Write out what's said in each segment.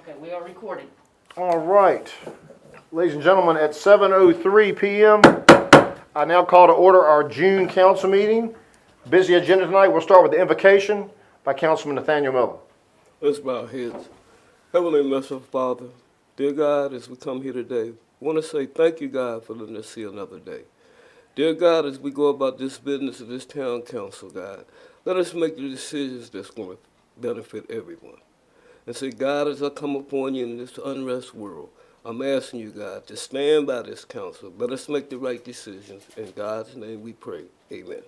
Okay, we are recording. All right. Ladies and gentlemen, at 7:03 p.m., I now call to order our June council meeting. Busy agenda tonight. We'll start with the invocation by Councilman Nathaniel Miller. Let's bow our heads. Heavenly merciful Father, dear God, as we come here today, I want to say thank you, God, for letting us see another day. Dear God, as we go about this business of this town council, God, let us make the decisions that's going to benefit everyone. And say, God, as I come upon you in this unrest world, I'm asking you, God, to stand by this council. Let us make the right decisions. In God's name we pray. Amen.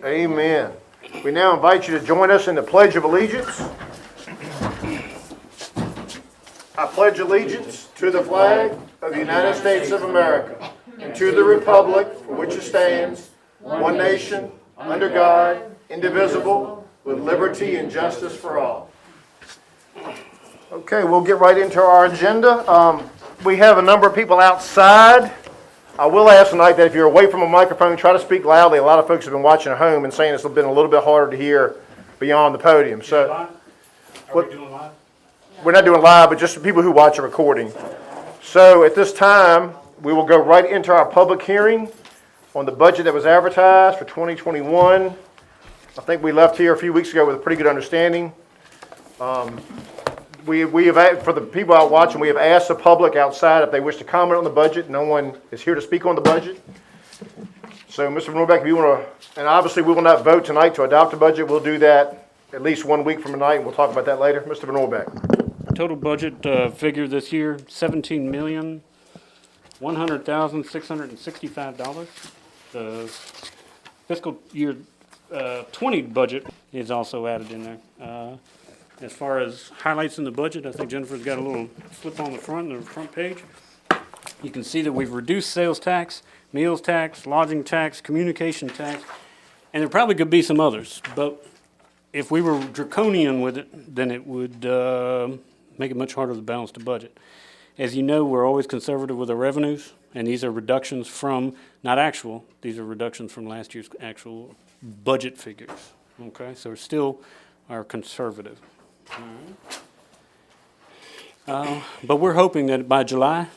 Amen. We now invite you to join us in the Pledge of Allegiance. I pledge allegiance to the flag of the United States of America and to the republic for which it stands, one nation, under God, indivisible, with liberty and justice for all. Okay, we'll get right into our agenda. We have a number of people outside. I will ask tonight that if you're away from a microphone, try to speak loudly. A lot of folks have been watching at home and saying it's been a little bit harder to hear beyond the podium. So, Are we doing live? we're not doing live, but just the people who watch a recording. So at this time, we will go right into our public hearing on the budget that was advertised for 2021. I think we left here a few weeks ago with a pretty good understanding. We have, for the people out watching, we have asked the public outside if they wish to comment on the budget. No one is here to speak on the budget. So, Mr. Norbeck, if you want to, and obviously we will not vote tonight to adopt the budget. We'll do that at least 1 week from tonight, and we'll talk about that later. Mr. Norbeck. Total budget figure this year, $17,100,665. The fiscal year 20 budget is also added in there. As far as highlights in the budget, I think Jennifer's got a little slip on the front page. You can see that we've reduced sales tax, meals tax, lodging tax, communication tax, and there probably could be some others. But if we were draconian with it, then it would make it much harder to balance the budget. As you know, we're always conservative with our revenues, and these are reductions from, not actual, these are reductions from last year's actual budget figures. Okay, so we still are conservative. But we're hoping that by July,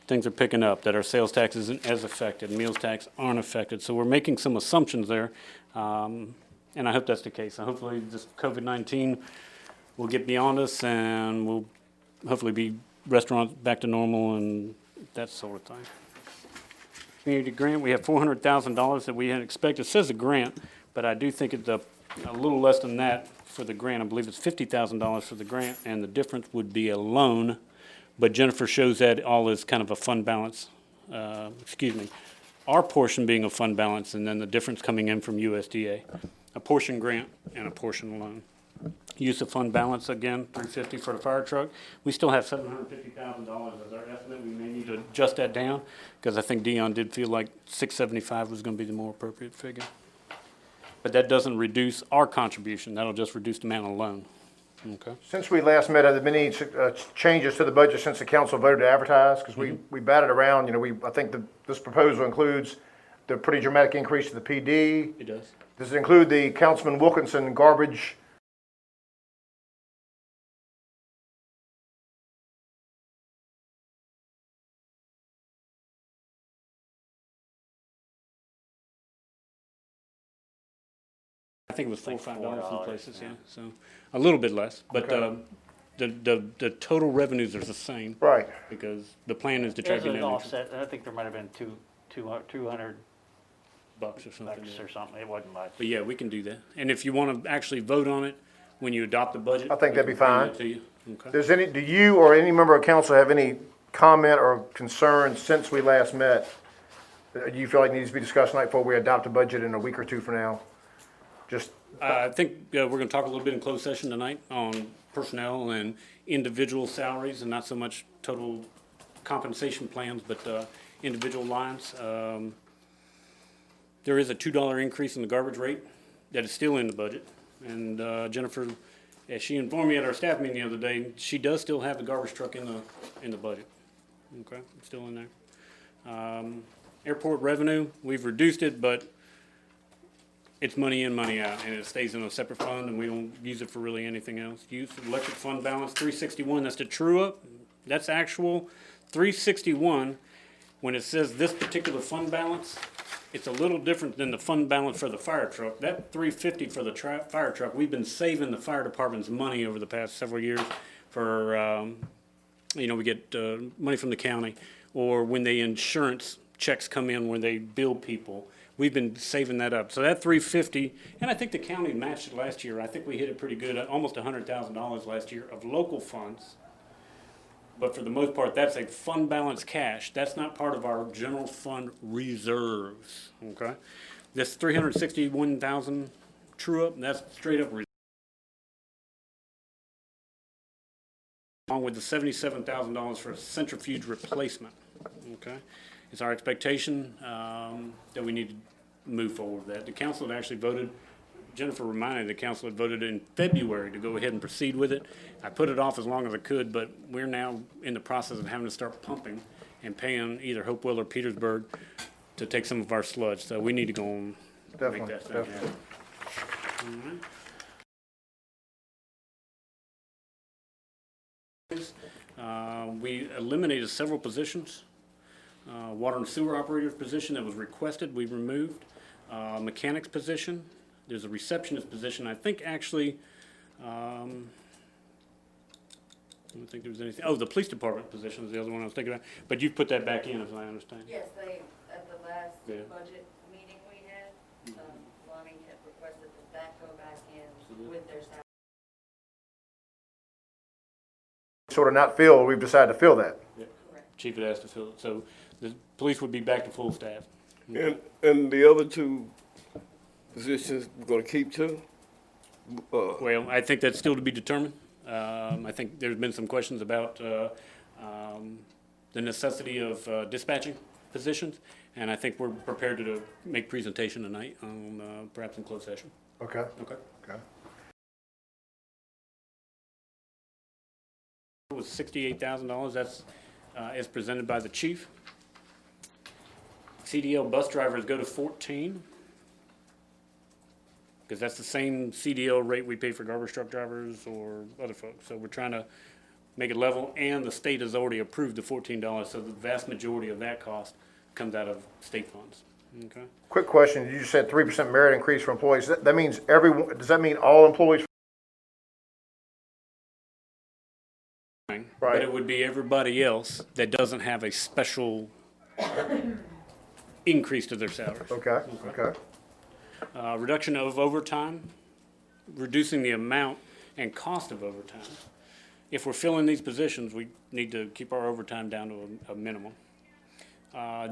things are picking up, that our sales tax isn't as affected, meals tax aren't affected. So we're making some assumptions there, and I hope that's the case. So hopefully this COVID-19 will get beyond us, and we'll hopefully be restaurants back to normal and that sort of thing. Community grant, we have $400,000 that we had expected. It says a grant, but I do think it's a little less than that for the grant. I believe it's $50,000 for the grant, and the difference would be a loan. But Jennifer shows that all as kind of a fund balance. Our portion being a fund balance, and then the difference coming in from USDA. A portion grant and a portion loan. Use of fund balance again, $350 for the fire truck. We still have $750,000 as our estimate. We may need to adjust that down because I think Dion did feel like $675 was going to be the more appropriate figure. But that doesn't reduce our contribution. That'll just reduce the amount of loan. Okay. Since we last met, have there been any changes to the budget since the council voted to advertise? Because we batted around, you know, I think this proposal includes the pretty dramatic increase to the PD. It does. Does it include the Councilman Wilkinson garbage? I think it was $4 or $5 in places, yeah. So a little bit less, but Okay. the total revenues are the same. Right. Because the plan is to try There's to be an net neutral. offset, I think there might have been $200 Bucks or something. bucks Yeah. or something, it wasn't much. But yeah, we can do that. And if you want to actually vote on it when you adopt the budget, I think that'd we be can bring fine. that to you. Okay. Do you or any member of council have any comment or concern since we last met? Do you feel like needs to be discussed tonight before we adopt a budget in a week or two from now? Just, I think we're going to talk a little bit in closed session tonight on personnel and individual salaries and not so much total compensation plans, but individual lines. There is a $2 increase in the garbage rate that is still in the budget. And Jennifer, as she informed me at our staff meeting the other day, she does still have the garbage truck in the budget. Okay, it's still in there. Airport revenue, we've reduced it, but it's money in, money out, and it stays in a separate fund, and we don't use it for really anything else. Use electric fund balance, 361, that's the true up, that's actual. 361, when it says this particular fund balance, it's a little different than the fund balance for the fire truck. That 350 for the fire truck, we've been saving the fire department's money over the past several years for, we get money from the county, or when the insurance checks come in when they bill people. We've been saving that up. So that 350, and I think the county matched it last year. I think we hit it pretty good, almost $100,000 last year of local funds. But for the most part, that's a fund balance cash. That's not part of our general fund reserves, okay? This 361,000 true up, that's straight up reserve. Along with the $77,000 for centrifuge replacement, okay? It's our expectation that we need to move forward with that. The council had actually voted, Jennifer reminded the council had voted in February to go ahead and proceed with it. I put it off as long as I could, but we're now in the process of having to start pumping and paying either Hopewell or Petersburg to take some of our sludge. So we need to go and make that thing happen. All right. We eliminated several positions. Water and sewer operator's position that was requested, we removed. Mechanics position, there's a receptionist position. I think actually, I don't think there was anything. Oh, the police department position is the other one I was thinking about. But you put that back in, as I understand. Yes, at the last Yeah. budget meeting we had, Lonnie had requested that go back in with their salary. Sort of not filled, we've decided to fill that. Correct. Chief had asked to fill it, so the police would be back to full staff. And the other two positions, we're gonna keep too? Well, I think that's still to be determined. I think there's been some questions about the necessity of dispatching positions, and I think we're prepared to make presentation tonight on perhaps in closed session. Okay. Okay. Okay. It was $68,000. That's as presented by the chief. CDL bus drivers go to 14. Because that's the same CDL rate we pay for garbage truck drivers or other folks. So we're trying to make it level, and the state has already approved the $14, so the vast majority of that cost comes out of state funds, okay? Quick question, you said 3% merit increase for employees. That means everyone, does that mean all employees? But Right. it would be everybody else that doesn't have a special increase to their salaries. Okay, okay. Reduction of overtime, reducing the amount and cost of overtime. If we're filling these positions, we need to keep our overtime down to a minimum.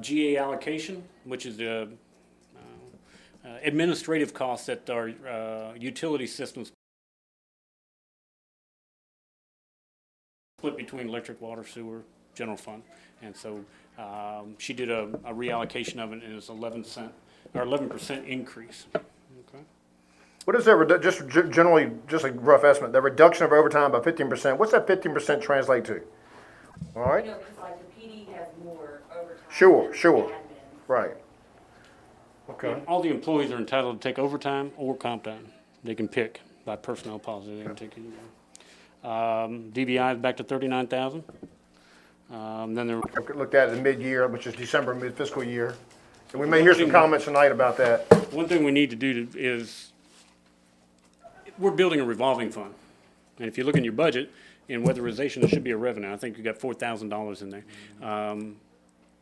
GA allocation, which is the administrative costs that our utility systems split between electric, water, sewer, general fund. And so she did a reallocation of it, and it's 11% increase. Okay. What is that, just generally, just a rough estimate, the reduction of overtime by 15%, what's that 15% translate to? All right, You know, because like the PD has more overtime. Sure, than sure. admin. right. Okay, All the employees are entitled to take overtime or comp time. They can pick by personnel policy. They can take either one. DBI is back to 39,000. Then there. looked at it in mid-year, which is December, mid-fiscal year. And we may hear some comments tonight about that. One thing we need to do is, we're building a revolving fund. And if you look in your budget, in weatherization, there should be a revenue. I think you got $4,000 in there.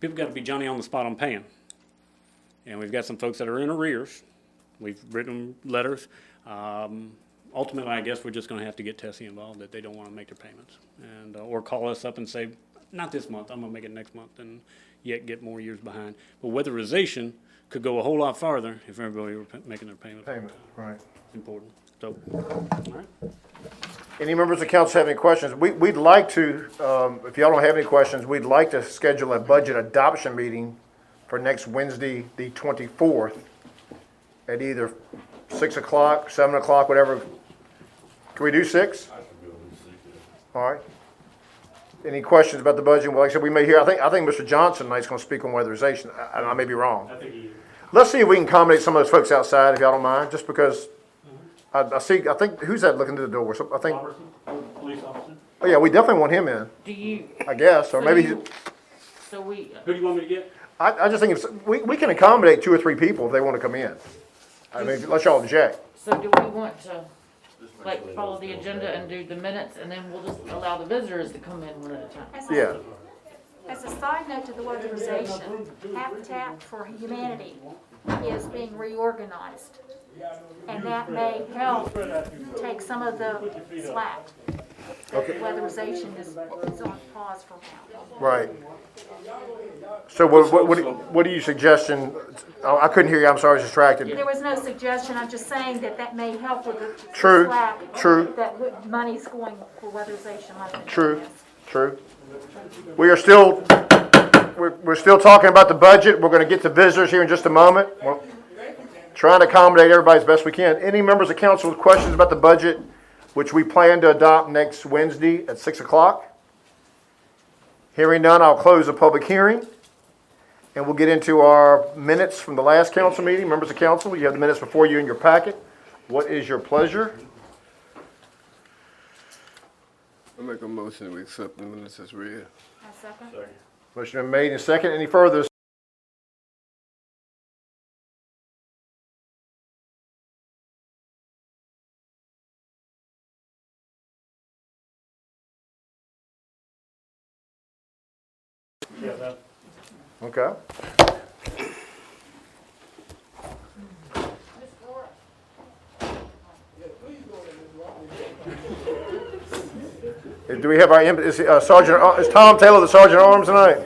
People got to be Johnny on the spot on paying. And we've got some folks that are in arrears. We've written letters. Ultimately, I guess we're just going to have to get Tessie involved that they don't want to make their payments. And, or call us up and say, not this month, I'm going to make it next month, and yet get more years behind. But weatherization could go a whole lot farther if everybody were making their payments. Payment, right. It's important. So, all right. Any members of council have any questions? We'd like to, if y'all don't have any questions, we'd like to schedule a budget adoption meeting for next Wednesday, the 24th, at either 6 o'clock, 7 o'clock, whatever. Can we do 6? All right. Any questions about the budget? Well, like I said, we may hear, I think Mr. Johnson tonight's going to speak on weatherization. I may be wrong. I think he is. Let's see if we can accommodate some of those folks outside, if y'all don't mind, just because I think, who's that looking to the door? So I think, Robertson, police officer. oh yeah, we definitely want him in, Do you, I guess, or So maybe, you- so we, Who do you want me to get? I just think we can accommodate 2 or 3 people if they want to come in. I mean, unless y'all object. so do we want to, like, follow the agenda and do the minutes, and then we'll just allow the visitors to come in one at a time? Yeah, As a side note to the weatherization, Habitat for Humanity is being reorganized. And that may help take some of the slack. The weatherization is on pause for now. right. So what are you suggesting? I couldn't hear you, I'm sorry, I was distracted. There was no suggestion, I'm just saying that that may help with the True, slack. true. That money's going for weatherization. like it True, is. true. We are still, we're still talking about the budget. We're gonna get to visitors here in just a moment. We're trying to accommodate everybody as best we can. Any members of council with questions about the budget, which we plan to adopt next Wednesday at 6 o'clock? Hearing none, I'll close the public hearing. And we'll get into our minutes from the last council meeting. Members of council, you have the minutes before you in your packet. What is your pleasure? I make a motion to accept the minutes as read. A second? Motion been made and second. Any further? Okay. Do we have our, is Sergeant, is Tom Taylor the Sergeant at Arms tonight?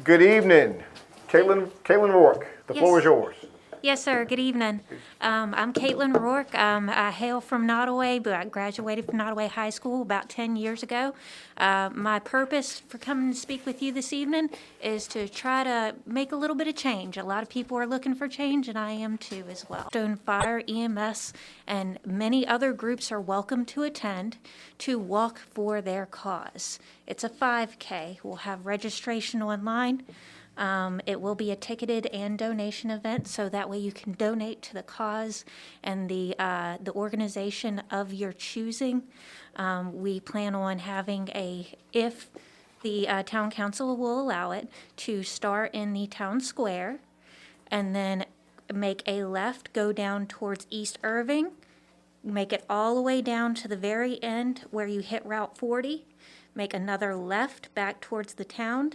Good evening. Caitlin Rourke, the floor is yours. Yes, sir. Good evening. I'm Caitlin Rourke. I hail from Nottoway, but I graduated from Nottoway High School about 10 years ago. My purpose for coming to speak with you this evening is to try to make a little bit of change. A lot of people are looking for change, and I am too as well. Stone Fire, EMS, and many other groups are welcome to attend to walk for their cause. It's a 5K. We'll have registration online. It will be a ticketed and donation event, so that way you can donate to the cause and the organization of your choosing. We plan on having if the town council will allow it, to start in the town square and then make a left, go down towards East Irving, make it all the way down to the very end where you hit Route 40, make another left back towards the town,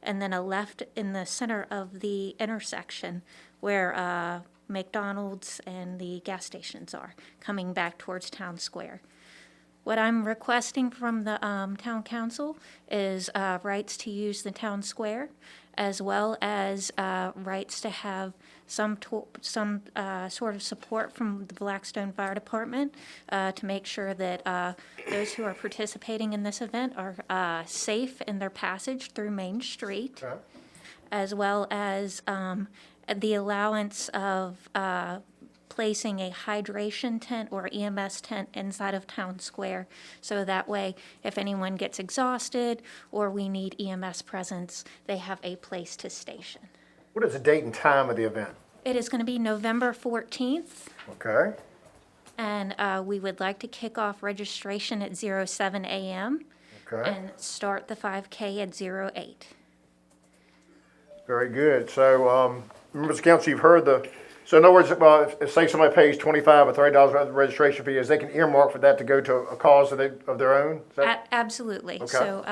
and then a left in the center of the intersection where McDonald's and the gas stations are, coming back towards Town Square. What I'm requesting from the town council is rights to use the town square, as well as rights to have some sort of support from the Blackstone Fire Department to make sure that those who are participating in this event are safe in their passage through Main Street, as well as the allowance of placing a hydration tent or EMS tent inside of Town Square. So that way, if anyone gets exhausted or we need EMS presence, they have a place to station. What is the date and time of the event? It is going to be November 14th, Okay. and we would like to kick off registration at 07 a.m. Okay. and start the 5K at 08. Very good. So, members of council, you've heard so in other words, if say somebody pays $25 or $30 registration fee, is they can earmark for that to go to a cause of their own? Is that- Absolutely. Okay. So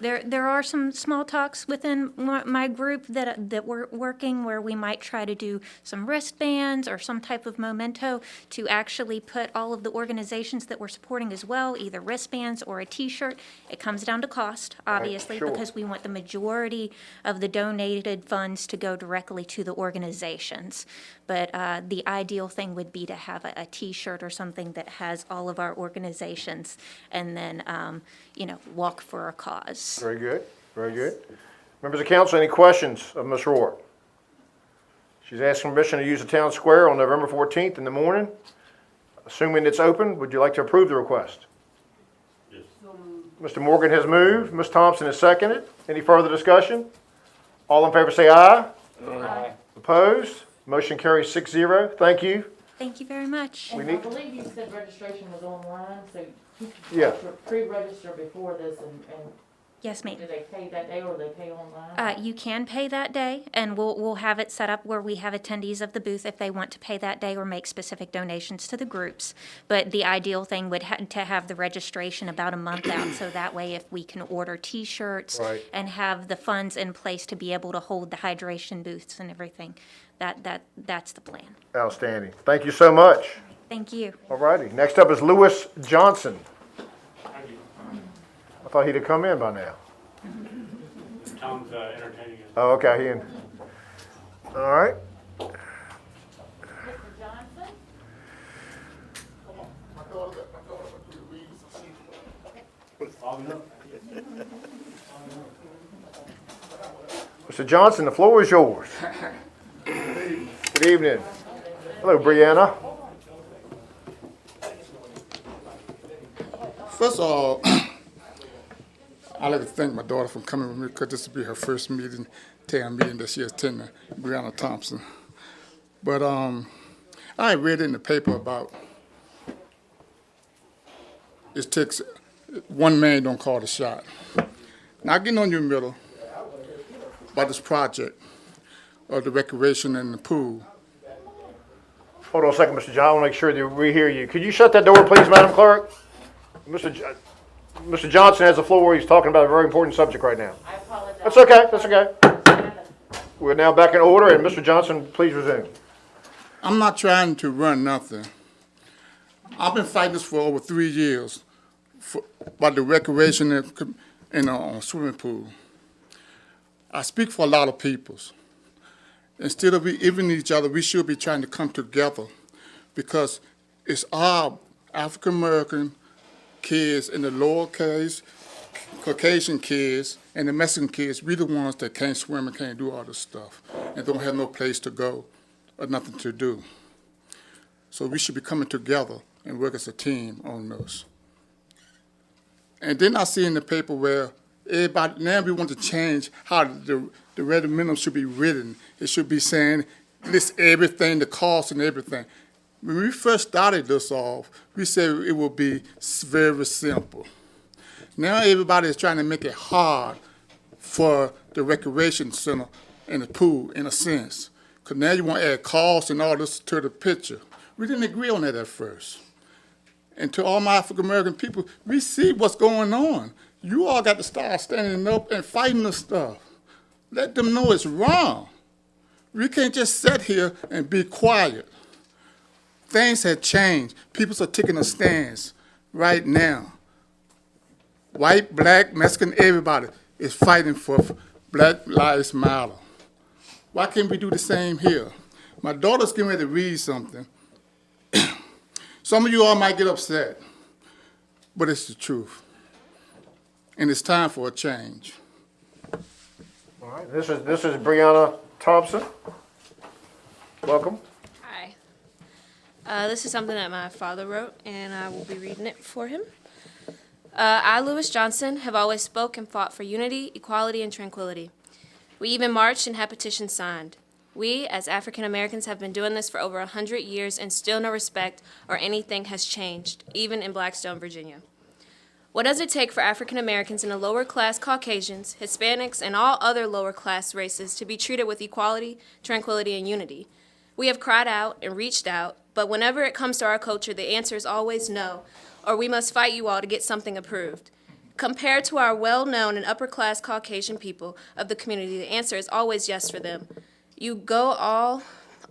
there are some small talks within my group that we're working where we might try to do some wristbands or some type of memento to actually put all of the organizations that we're supporting as well, either wristbands or a T-shirt. It comes down to cost, obviously, sure. because we want the majority of the donated funds to go directly to the organizations. But the ideal thing would be to have a T-shirt or something that has all of our organizations, and then walk for a cause. Very good. Very good. Members of council, any questions of Ms. Rourke? She's asking permission to use the town square on November 14th in the morning. Assuming it's open, would you like to approve the request? Yes. Mr. Morgan has moved. Ms. Thompson has seconded. Any further discussion? All in favor say aye. Aye. Opposed? Motion carries 6-0. Thank you. Thank you very much. We And I need- believe you said registration was online, so you Yeah. could pre-register before this and Yes, ma'am. do they pay that day or they pay online? You can pay that day, and we'll have it set up where we have attendees of the booth if they want to pay that day or make specific donations to the groups. But the ideal thing would to have the registration about a month out, so that way if we can order T-shirts Right. and have the funds in place to be able to hold the hydration booths and everything, that's the plan. Outstanding. Thank you so much. Thank you. All righty. Next up is Lewis Johnson. I thought he'd have come in by now. Tom's entertaining us. Oh, okay. He in. All right. Mr. Johnson? Mr. Johnson, the floor is yours. Good evening. Hello, Brianna. First of all, I'd like to thank my daughter for coming with me because this will be her first meeting, town meeting that she has attended, Brianna Thompson. But I read in the paper about it takes one man don't call the shot. Now getting on your middle about this project of the recreation and the pool. Hold on a second, Mr. John. I want to make sure that we hear you. Could you shut that door, please, Madam Clerk? Mr. Johnson has the floor. He's talking about a very important subject right now. I apologize. That's okay. That's okay. We're now back in order, and Mr. Johnson, please resume. I'm not trying to run nothing. I've been fighting this for over 3 years about the recreation in a swimming pool. I speak for a lot of peoples. Instead of even each other, we should be trying to come together because it's our African American kids in the lower case, Caucasian kids, and the Mexican kids, we the ones that can't swim and can't do all this stuff and don't have no place to go or nothing to do. So we should be coming together and work as a team on this. And then I see in the paper where everybody, now we want to change how the referendum should be written. It should be saying, list everything, the cost and everything. When we first started this off, we said it would be very simple. Now everybody is trying to make it hard for the recreation center and the pool, in a sense. Because now you want to add costs and all this to the picture. We didn't agree on that at first. And to all my African American people, we see what's going on. You all got to start standing up and fighting this stuff. Let them know it's wrong. We can't just sit here and be quiet. Things have changed. People are taking a stance right now. White, black, Mexican, everybody is fighting for Black Lives Matter. Why can't we do the same here? My daughter's getting ready to read something. Some of you all might get upset, but it's the truth. And it's time for a change. All right. This is Brianna Thompson. Welcome. Hi. This is something that my father wrote, and I will be reading it for him. I, Lewis Johnson, have always spoke and fought for unity, equality, and tranquility. We even marched and had petitions signed. We, as African Americans, have been doing this for over 100 years, and still no respect or anything has changed, even in Blackstone, Virginia. What does it take for African Americans and the lower class Caucasians, Hispanics, and all other lower class races to be treated with equality, tranquility, and unity? We have cried out and reached out, but whenever it comes to our culture, the answer is always no, or we must fight you all to get something approved. Compared to our well-known and upper-class Caucasian people of the community, the answer is always yes for them. You go all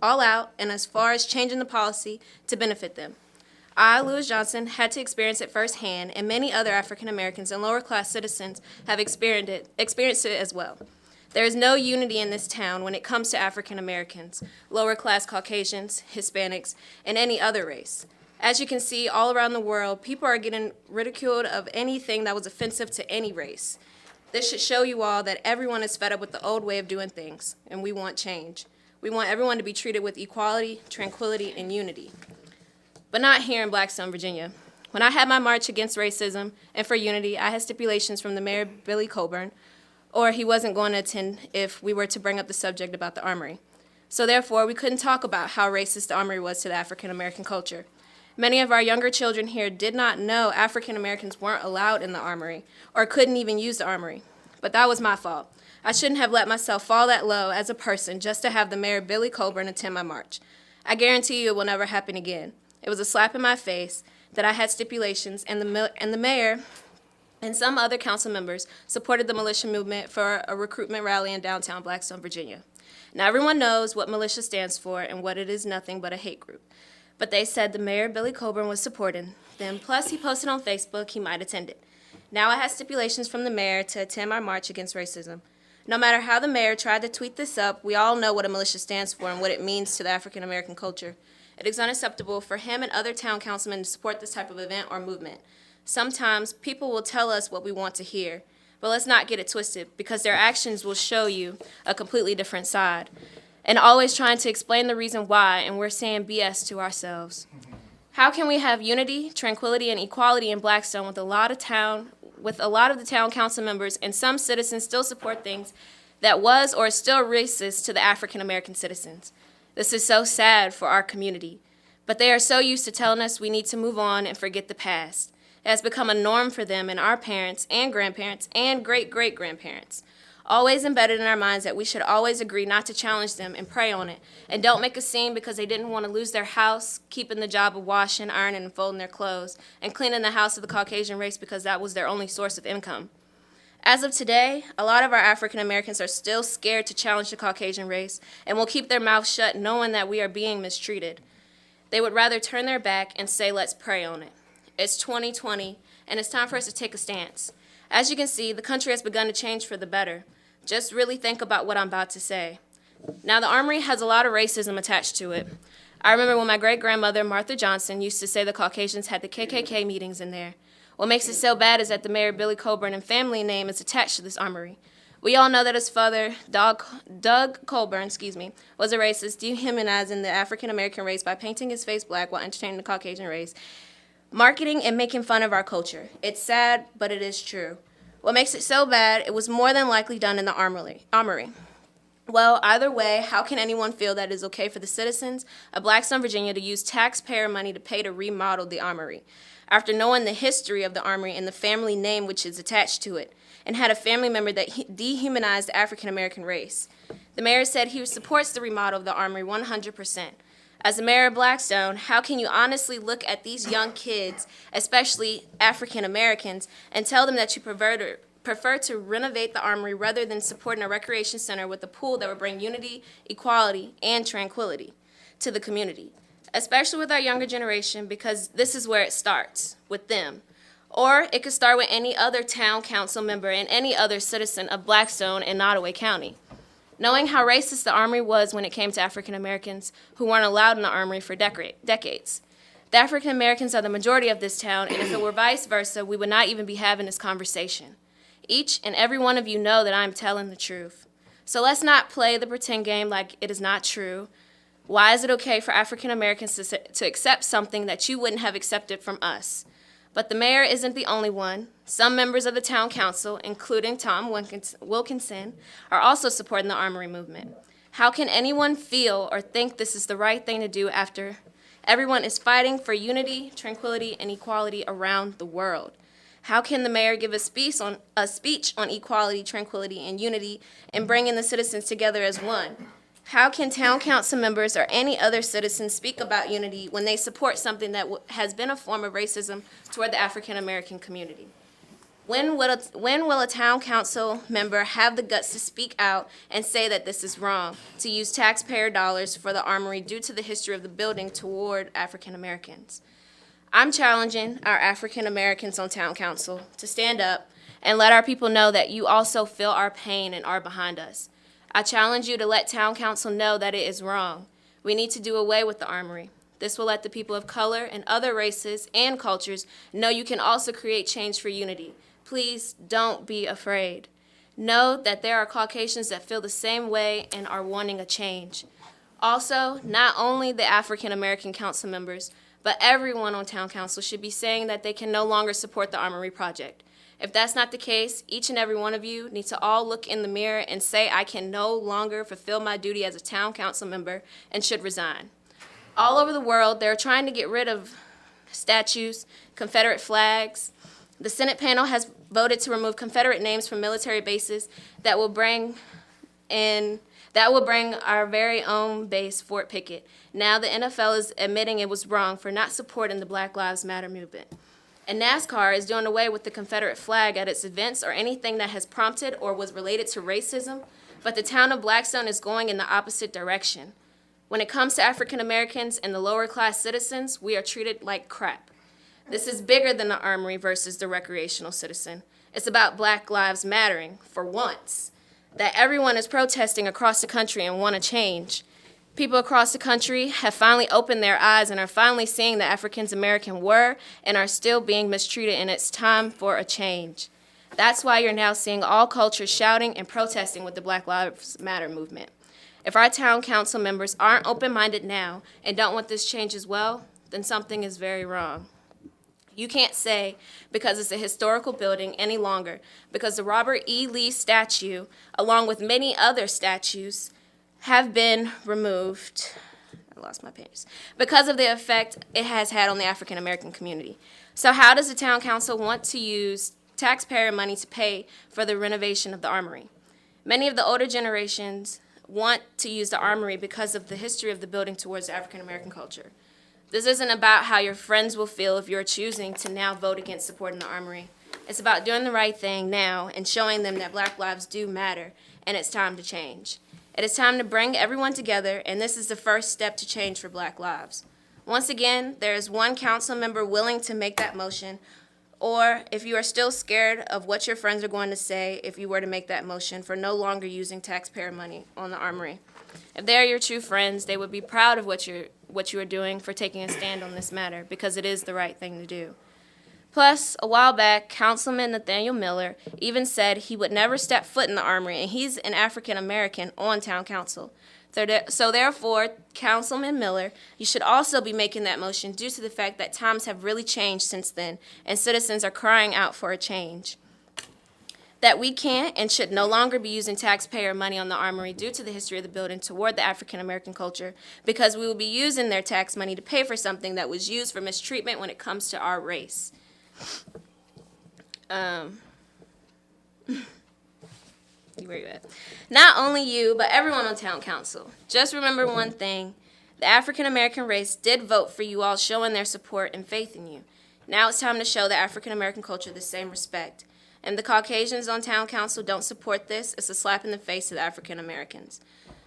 out and as far as changing the policy to benefit them. I, Lewis Johnson, had to experience it firsthand, and many other African Americans and lower-class citizens have experienced it as well. There is no unity in this town when it comes to African Americans, lower-class Caucasians, Hispanics, and any other race. As you can see, all around the world, people are getting ridiculed of anything that was offensive to any race. This should show you all that everyone is fed up with the old way of doing things, and we want change. We want everyone to be treated with equality, tranquility, and unity. But not here in Blackstone, Virginia. When I had my march against racism and for unity, I had stipulations from the mayor, Billy Coburn, or he wasn't going to attend if we were to bring up the subject about the armory. So therefore, we couldn't talk about how racist the armory was to the African American culture. Many of our younger children here did not know African Americans weren't allowed in the armory or couldn't even use the armory. But that was my fault. I shouldn't have let myself fall that low as a person just to have the mayor, Billy Coburn, attend my march. I guarantee you it will never happen again. It was a slap in my face that I had stipulations, and the mayor and some other council members supported the militia movement for a recruitment rally in downtown Blackstone, Virginia. Now everyone knows what militia stands for and what it is nothing but a hate group. But they said the mayor, Billy Coburn, was supporting them, plus he posted on Facebook he might attend it. Now I have stipulations from the mayor to attend my march against racism. No matter how the mayor tried to tweet this up, we all know what a militia stands for and what it means to the African American culture. It is unacceptable for him and other town councilmen to support this type of event or movement. Sometimes people will tell us what we want to hear, but let's not get it twisted, because their actions will show you a completely different side. And always trying to explain the reason why, and we're saying BS to ourselves. How can we have unity, tranquility, and equality in Blackstone with a lot of the town council members and some citizens still support things that was or is still racist to the African American citizens? This is so sad for our community, but they are so used to telling us we need to move on and forget the past. It has become a norm for them and our parents and grandparents and great-great-grandparents. Always embedded in our minds that we should always agree not to challenge them and pray on it, and don't make a scene because they didn't want to lose their house, keeping the job of washing, ironing, and folding their clothes, and cleaning the house of the Caucasian race because that was their only source of income. As of today, a lot of our African Americans are still scared to challenge the Caucasian race and will keep their mouths shut knowing that we are being mistreated. They would rather turn their back and say, let's pray on it. It's 2020, and it's time for us to take a stance. As you can see, the country has begun to change for the better. Just really think about what I'm about to say. Now, the armory has a lot of racism attached to it. I remember when my great-grandmother, Martha Johnson, used to say the Caucasians had the KKK meetings in there. What makes it so bad is that the mayor, Billy Coburn, and family name is attached to this armory. We all know that his father, Doug Coburn, was a racist, dehumanizing the African-American race by painting his face black while entertaining the Caucasian race, marketing and making fun of our culture. It's sad, but it is true. What makes it so bad, it was more than likely done in the armory. Well, either way, how can anyone feel that it is okay for the citizens of Blackstone, Virginia to use taxpayer money to pay to remodel the armory, after knowing the history of the armory and the family name which is attached to it, and had a family member that dehumanized the African American race? The mayor said he supports the remodel of the armory 100%. As the mayor of Blackstone, how can you honestly look at these young kids, especially African Americans, and tell them that you prefer to renovate the armory rather than supporting a recreation center with a pool that would bring unity, equality, and tranquility to the community? Especially with our younger generation, because this is where it starts, with them. Or it could start with any other town council member and any other citizen of Blackstone and Nottoway County. Knowing how racist the armory was when it came to African Americans who weren't allowed in the armory for decades. The African Americans are the majority of this town, and if it were vice versa, we would not even be having this conversation. Each and every one of you know that I'm telling the truth. So let's not play the pretend game like it is not true. Why is it okay for African Americans to accept something that you wouldn't have accepted from us? But the mayor isn't the only one. Some members of the town council, including Tom Wilkinson, are also supporting the armory movement. How can anyone feel or think this is the right thing to do after everyone is fighting for unity, tranquility, and equality around the world? How can the mayor give a speech on equality, tranquility, and unity and bringing the citizens together as one? How can town council members or any other citizens speak about unity when they support something that has been a form of racism toward the African American community? When will a town council member have the guts to speak out and say that this is wrong, to use taxpayer dollars for the armory due to the history of the building toward African Americans? I'm challenging our African Americans on town council to stand up and let our people know that you also feel our pain and are behind us. I challenge you to let town council know that it is wrong. We need to do away with the armory. This will let the people of color and other races and cultures know you can also create change for unity. Please don't be afraid. Know that there are Caucasians that feel the same way and are wanting a change. Also, not only the African American council members, but everyone on town council should be saying that they can no longer support the Armory project. If that's not the case, each and every one of you need to all look in the mirror and say, I can no longer fulfill my duty as a town council member and should resign. All over the world, they're trying to get rid of statues, Confederate flags. The Senate panel has voted to remove Confederate names from military bases that will bring our very own base, Fort Pickett. Now the NFL is admitting it was wrong for not supporting the Black Lives Matter movement. And NASCAR is doing away with the Confederate flag at its events or anything that has prompted or was related to racism, but the town of Blackstone is going in the opposite direction. When it comes to African Americans and the lower class citizens, we are treated like crap. This is bigger than the Armory versus the recreational citizen. It's about Black Lives Mattering, for once. That everyone is protesting across the country and want to change. People across the country have finally opened their eyes and are finally seeing that Africans American were and are still being mistreated, and it's time for a change. That's why you're now seeing all cultures shouting and protesting with the Black Lives Matter movement. If our town council members aren't open-minded now and don't want this change as well, then something is very wrong. You can't say, because it's a historical building any longer, because the Robert E. Lee statue, along with many other statues, have been removed. I lost my page. Because of the effect it has had on the African American community. So how does the town council want to use taxpayer money to pay for the renovation of the Armory? Many of the older generations want to use the Armory because of the history of the building towards the African American culture. This isn't about how your friends will feel if you're choosing to now vote against supporting the Armory. It's about doing the right thing now and showing them that Black lives do matter, and it's time to change. It is time to bring everyone together, and this is the first step to change for Black lives. Once again, there is one council member willing to make that motion, or if you are still scared of what your friends are going to say if you were to make that motion for no longer using taxpayer money on the Armory. If they are your true friends, they would be proud of what you are doing for taking a stand on this matter, because it is the right thing to do. Plus, a while back, Councilman Nathaniel Miller even said he would never step foot in the Armory, and he's an African American on town council. So therefore, Councilman Miller, you should also be making that motion due to the fact that times have really changed since then, and citizens are crying out for a change. That we can't and should no longer be using taxpayer money on the Armory due to the history of the building toward the African American culture, because we will be using their tax money to pay for something that was used for mistreatment when it comes to our race. Where you at? Not only you, but everyone on town council. Just remember one thing. The African American race did vote for you all, showing their support and faith in you. Now it's time to show the African American culture the same respect. And the Caucasians on town council don't support this. It's a slap in the face to the African Americans.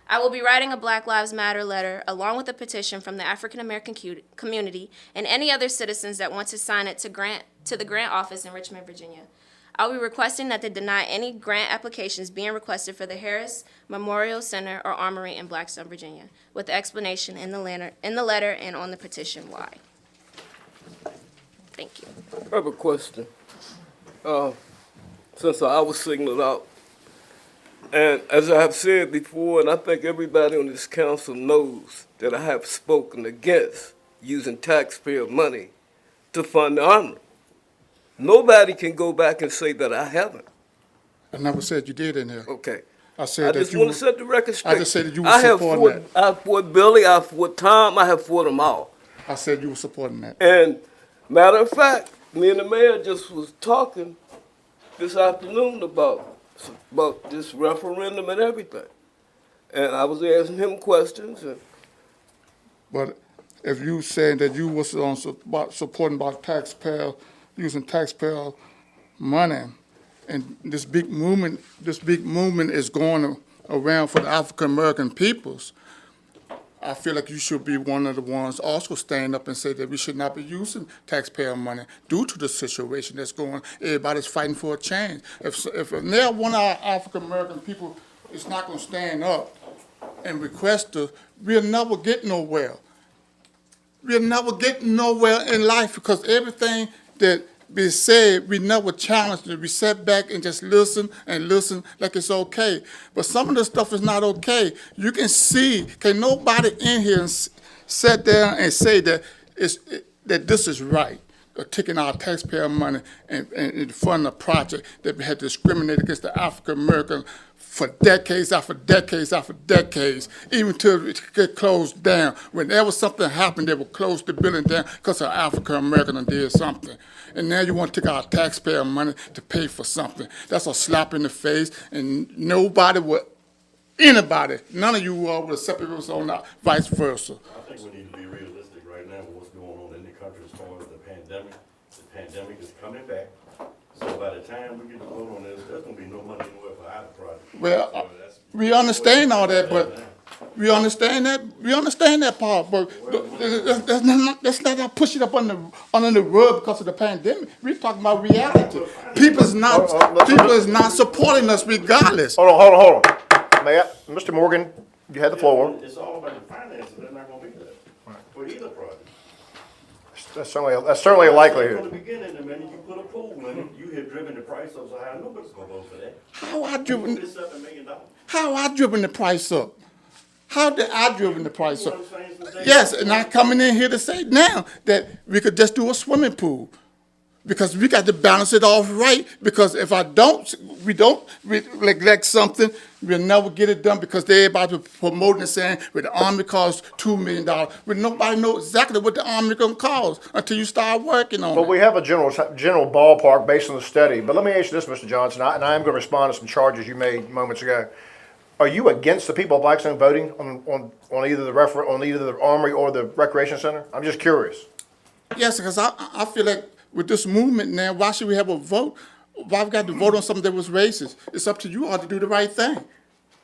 I will be writing a Black Lives Matter letter along with a petition from the African American community and any other citizens that want to sign it to the grant office in Richmond, Virginia. I'll be requesting that they deny any grant applications being requested for the Harris Memorial Center or Armory in Blackstone, Virginia, with the explanation in the letter and on the petition why. Thank you. I have a question. Since I was signaled out, and as I have said before, and I think everybody on this council knows that I have spoken against using taxpayer money to fund the Armory. Nobody can go back and say that I haven't. I never said you did in there. Okay. I said I that just you want were- to set the record straight. I just said that you were supporting that. I have fought Billy, I have fought Tom, I have fought them all. I said you were supporting that. And matter of fact, me and the mayor just was talking this afternoon about this referendum and everything. And I was asking him questions. And But if you saying that you was on supporting about taxpayer, using taxpayer money, and this big movement is going around for the African American peoples, I feel like you should be one of the ones also stand up and say that we should not be using taxpayer money due to the situation that's going on. Everybody's fighting for a change. If now one of our African American people is not going to stand up and request us, we'll never get nowhere. We'll never get nowhere in life, because everything that be said, we never challenge it. We sit back and just listen and listen like it's okay. But some of the stuff is not okay. You can see, can nobody in here sit there and say that that this is right? Taking our taxpayer money and funding a project that had discriminated against the African American for decades after decades after decades, even till it get closed down. Whenever something happened, they would close the building down because an African American did something. And now you want to take our taxpayer money to pay for something. That's a slap in the face, and nobody would, anybody, none of you all would separate us on that, vice versa. I think we need to be realistic right now with what's going on in the country as far as the pandemic. The pandemic is coming back. So by the time we get to vote on this, there's gonna be no money anywhere for either project. Well, we understand all that, but we understand that part, but let's not push it up under the rug because of the pandemic. We're talking about reality. People is not supporting us regardless. Hold on. Mr. Morgan, you had the floor. It's all about the finances. They're not gonna be there for either project. That's certainly a likelihood. From the beginning, the minute you put a pool in it, you have driven the price up so high, nobody's gonna vote for that. How I driven $7 million. the price up? How did I driven the price up? You know what I'm saying? So they- Yes, and I'm coming in here to say now that we could just do a swimming pool. Because we got to balance it off right, because if we don't neglect something, we'll never get it done, because everybody's promoting and saying, well, the Army costs $2 million. But nobody knows exactly what the Army gonna cost until you start working on it. But we have a general ballpark based on the study. But let me ask you this, Mr. Johnson, and I am going to respond to some charges you made moments ago. Are you against the people of Blackstone voting on either the Armory or the Recreation Center? I'm just curious. Yes, because I feel like with this movement now, why should we have a vote? Why we got to vote on something that was racist? It's up to you all to do the right thing.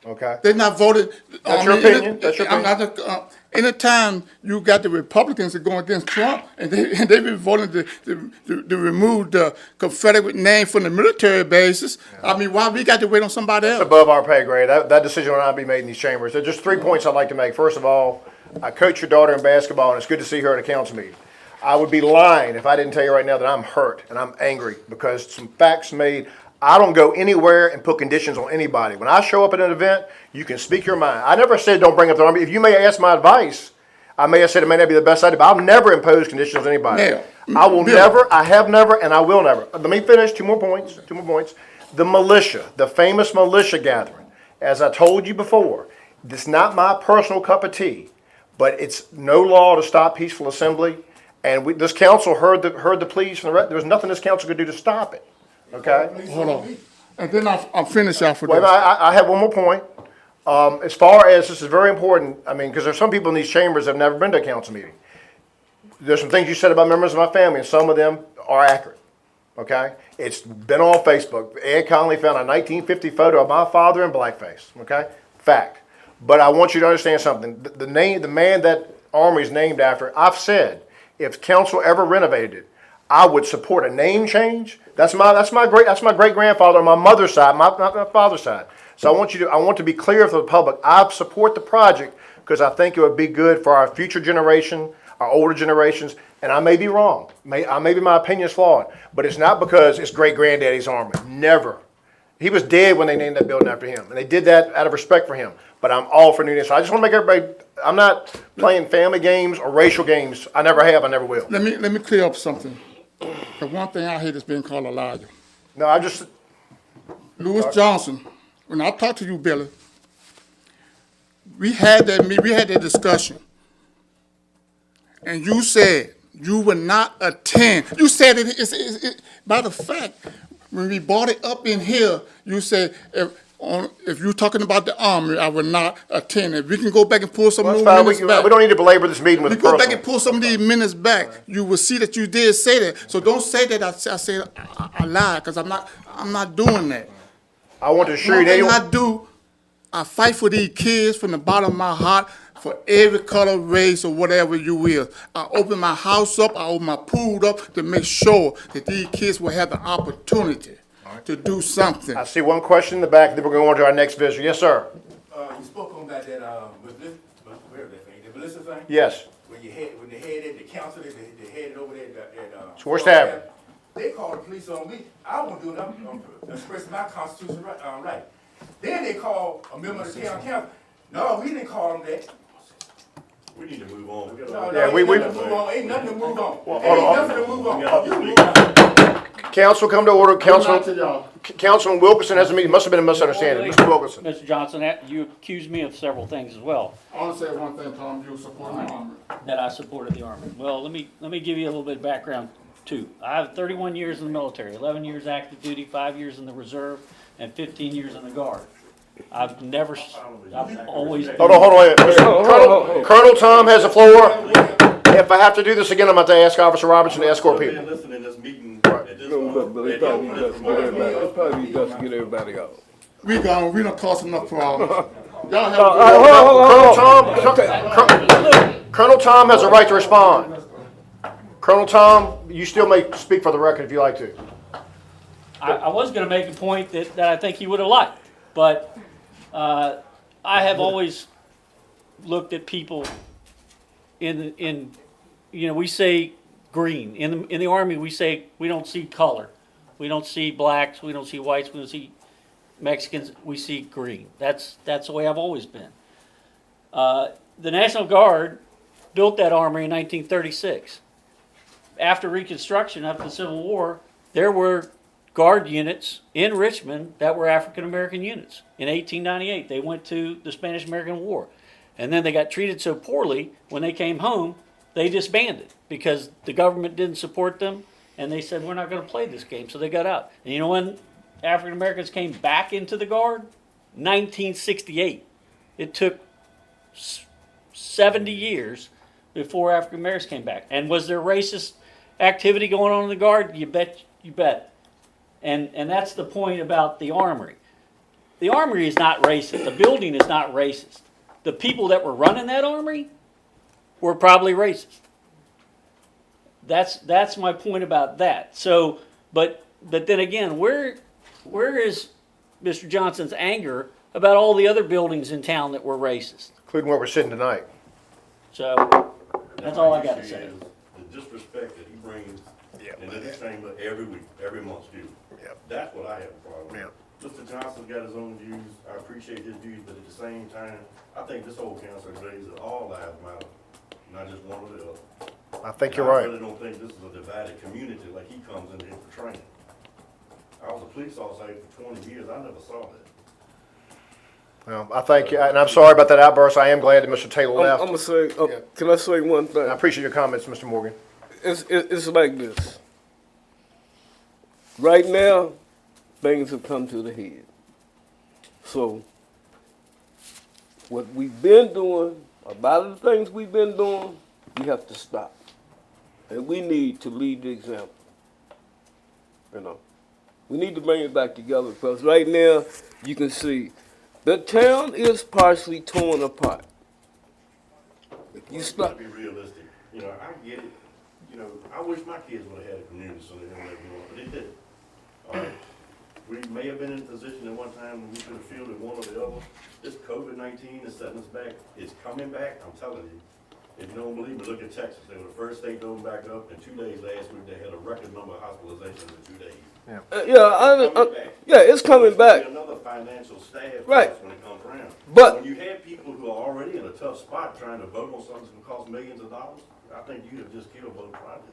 Okay. They're not voted. That's your opinion. That's your opinion. Anytime you got the Republicans that go against Trump, and they been voting to remove the Confederate name from the military bases. Yeah. I mean, why we got to wait on somebody else? It's above our pay grade. That decision will not be made in these chambers. There's just 3 points I'd like to make. First of all, I coach your daughter in basketball, and it's good to see her at a council meeting. I would be lying if I didn't tell you right now that I'm hurt and I'm angry because some facts made. I don't go anywhere and put conditions on anybody. When I show up at an event, you can speak your mind. I never said don't bring up the Army. If you may ask my advice, I may have said it may not be the best idea, but I'll never impose conditions on anybody. I will never, I have never, and I will never. Let me finish. Two more points. The militia, the famous militia gathering, as I told you before, it's not my personal cup of tea, but it's no law to stop peaceful assembly. And this council heard the pleas from the rest. There was nothing this council could do to stop it. Okay? Hold on. And then I'll finish off with Wait, this. I have one more point. As far as this is very important, I mean, because there's some people in these chambers that have never been to a council meeting. There's some things you said about members of my family, and some of them are accurate. Okay? It's been on Facebook. Ed Conley found a 1950 photo of my father in blackface. Okay? Fact. But I want you to understand something. The man that Armory is named after, I've said, if council ever renovated it, I would support a name change. That's my great grandfather on my mother's side, my father's side. So I want to be clear for the public. I support the project because I think it would be good for our future generation, our older generations. And I may be wrong. Maybe my opinion is flawed, but it's not because it's great granddaddy's Armory. Never. He was dead when they named that building after him, and they did that out of respect for him. But I'm all for newness. So I just want to make everybody. I'm not playing family games or racial games. I never have. I never will. Let me clear up something. The one thing I hate is being called a liar. No, I just. Lewis Johnson, when I talked to you, Billy, we had that discussion, and you said you would not attend. You said it. By the fact, when we brought it up in here, you said if you're talking about the Armory, I would not attend. If we can go back and pull some more minutes back. We don't need to belabor this meeting with you go back and pull some of these minutes back, you will see that you did say that. So don't say that I said I lied, because I'm not doing that. I want to assure you that I fight for these kids from the bottom of my heart, for every color, race, or whatever you will. I open my house up, I open my pool up to make sure that these kids will have the opportunity to do something. I see one question in the back, then we're going to go on to our next visitor. Yes, sir. You spoke on that the Melissa thing? Yes. When they had it, the council, they had it over there at Swartz Tavern. they call the police on me. I won't do nothing, express my constitutional right. Then they call a member of the town council. No, we didn't call them that. We need to move on. We got a No, lot no, Yeah, of- ain't nothing to move on. Ain't nothing to move on. Well, Ain't hold on. nothing to move on. We got You to move speak. on. Council, come to order. Good night to Council, y'all. Councilman Wilkerson has a meeting. Must have been a misunderstanding. Mr. Wilkerson. Mr. Johnson, you accused me of several things as well, I want to say one thing, Tom, you support the Army. that I supported the Army. Well, let me give you a little bit of background too. I have 31 years in the military, 11 years active duty, 5 years in the reserve, and 15 years in the Guard. I've always been. Hold on, wait. Colonel Tom has the floor. If I have to do this again, I'm going to have to ask Officer Robinson to escort people. Listen in this meeting at this No, but it's probably best to get everybody, it's probably best to get everybody out. We gone, we done caused enough problems. Y'all have a good Colonel Tom has a right to respond. Colonel Tom, you still may speak for the record if you like to. I was going to make a point that I think you would have liked, but I have always looked at people in we say green. In the Army, we say we don't see color. We don't see blacks. We don't see whites. We don't see Mexicans. We see green. That's the way I've always been. The National Guard built that armory in 1936. After Reconstruction, after the Civil War, there were Guard units in Richmond that were African American units. In 1898, they went to the Spanish-American War. And then they got treated so poorly, when they came home, they disbanded because the government didn't support them, and they said, we're not going to play this game, so they got out. And you know when African Americans came back into the Guard? 1968. It took 70 years before African Americans came back. And was there racist activity going on in the Guard? You bet. And that's the point about the Armory. The Armory is not racist. The building is not racist. The people that were running that Armory were probably racist. That's my point about that. So, but then again, where is Mr. Johnson's anger about all the other buildings in town that were racist? Including where we're sitting tonight. So, that's all I got to say. Is the disrespect that he brings into this chamber every week, every month, excuse me. That's what I have a problem with. Mr. Johnson's got his own views. I appreciate his views, but at the same time, I think this whole council agrees that all lives matter, not just one or the other. I think you're I right. really don't think this is a divided community like he comes in here for training. I was a police officer for 20 years. I never saw that. Well, I thank you, and I'm sorry about that outburst. I am glad that Mr. Taylor left. I'm gonna say, can I say one thing? I appreciate your comments, Mr. Morgan. It's like this. Right now, things have come to the head. So, what we've been doing, a lot of the things we've been doing, we have to stop. And we need to lead the example. We need to bring it back together because right now, you can see, the town is partially torn apart. If you stop. Be realistic. I get it. I wish my kids would have had a community center in there, but they didn't. We may have been in a position at one time when we could have fielded one or the other. This COVID-19 is setting us back. It's coming back, I'm telling you. If you don't believe me, look at Texas. They were the first state going back up. In 2 days last week, they had a record number of hospitalizations in 2 days. It's coming back. Another financial stab Right. when it comes around. But when you have people who are already in a tough spot trying to vote on something that's going to cost millions of dollars, I think you have just killed both projects.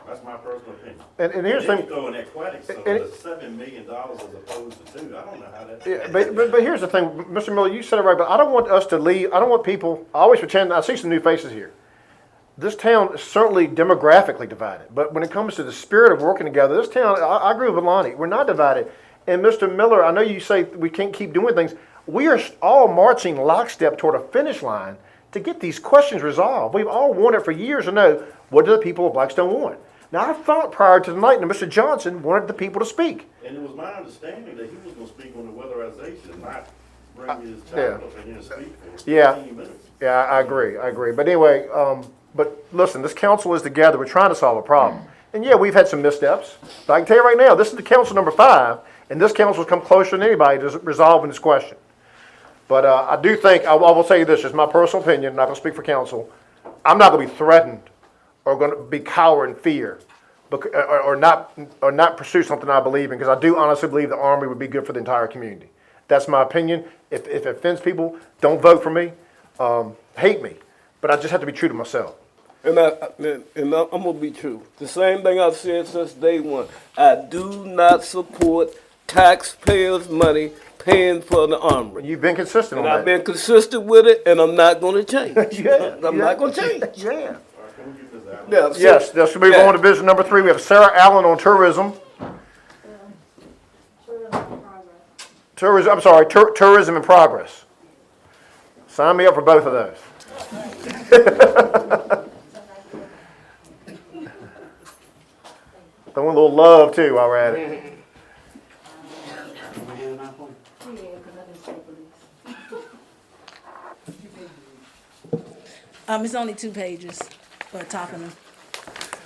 That's my personal opinion. And here's the Then thing. you throw an aquatic center and- that's $7 million as opposed to $2 million. I don't know how that. Yeah, but here's the thing, Mr. Miller, you said it right, but I don't want us to leave, I don't want people, I always pretend, I see some new faces here. This town is certainly demographically divided, but when it comes to the spirit of working together, this town, I agree with Lonnie, we're not divided. And Mr. Miller, I know you say we can't keep doing things. We are all marching lockstep toward a finish line to get these questions resolved. We've all wanted for years to know, what do the people of Blackstone want? Now, I thought prior to tonight that Mr. Johnson wanted the people to speak. And it was my understanding that he was going to speak on the weatherization and not bring his child up and then speak for 15 minutes. Yeah, I agree. But anyway, but listen, this council is together. We're trying to solve a problem. And yeah, we've had some missteps. But I can tell you right now, this is the council number 5, and this council has come closer than anybody to resolving this question. But I do think, I will tell you this, it's my personal opinion, I'm not going to speak for council. I'm not going to be threatened or going to be cower in fear or not pursue something I believe in, because I do honestly believe the Army would be good for the entire community. That's my opinion. If it offends people, don't vote for me, hate me, but I just have to be true to myself. And I'm gonna be true. The same thing I've said since day one. I do not support taxpayers' money paying for the Armory. You've been consistent And on I've that. been consistent with it, and I'm not gonna change. I'm Yeah. not gonna change. Yeah. All right, can we get this out? Yeah, so- Yes, let's move yeah. on to business number 3. We have Sarah Allen on tourism. Tourism in progress. Sign me up for both of those. Throw a little love too while we're at it. It's only 2 pages for topping them.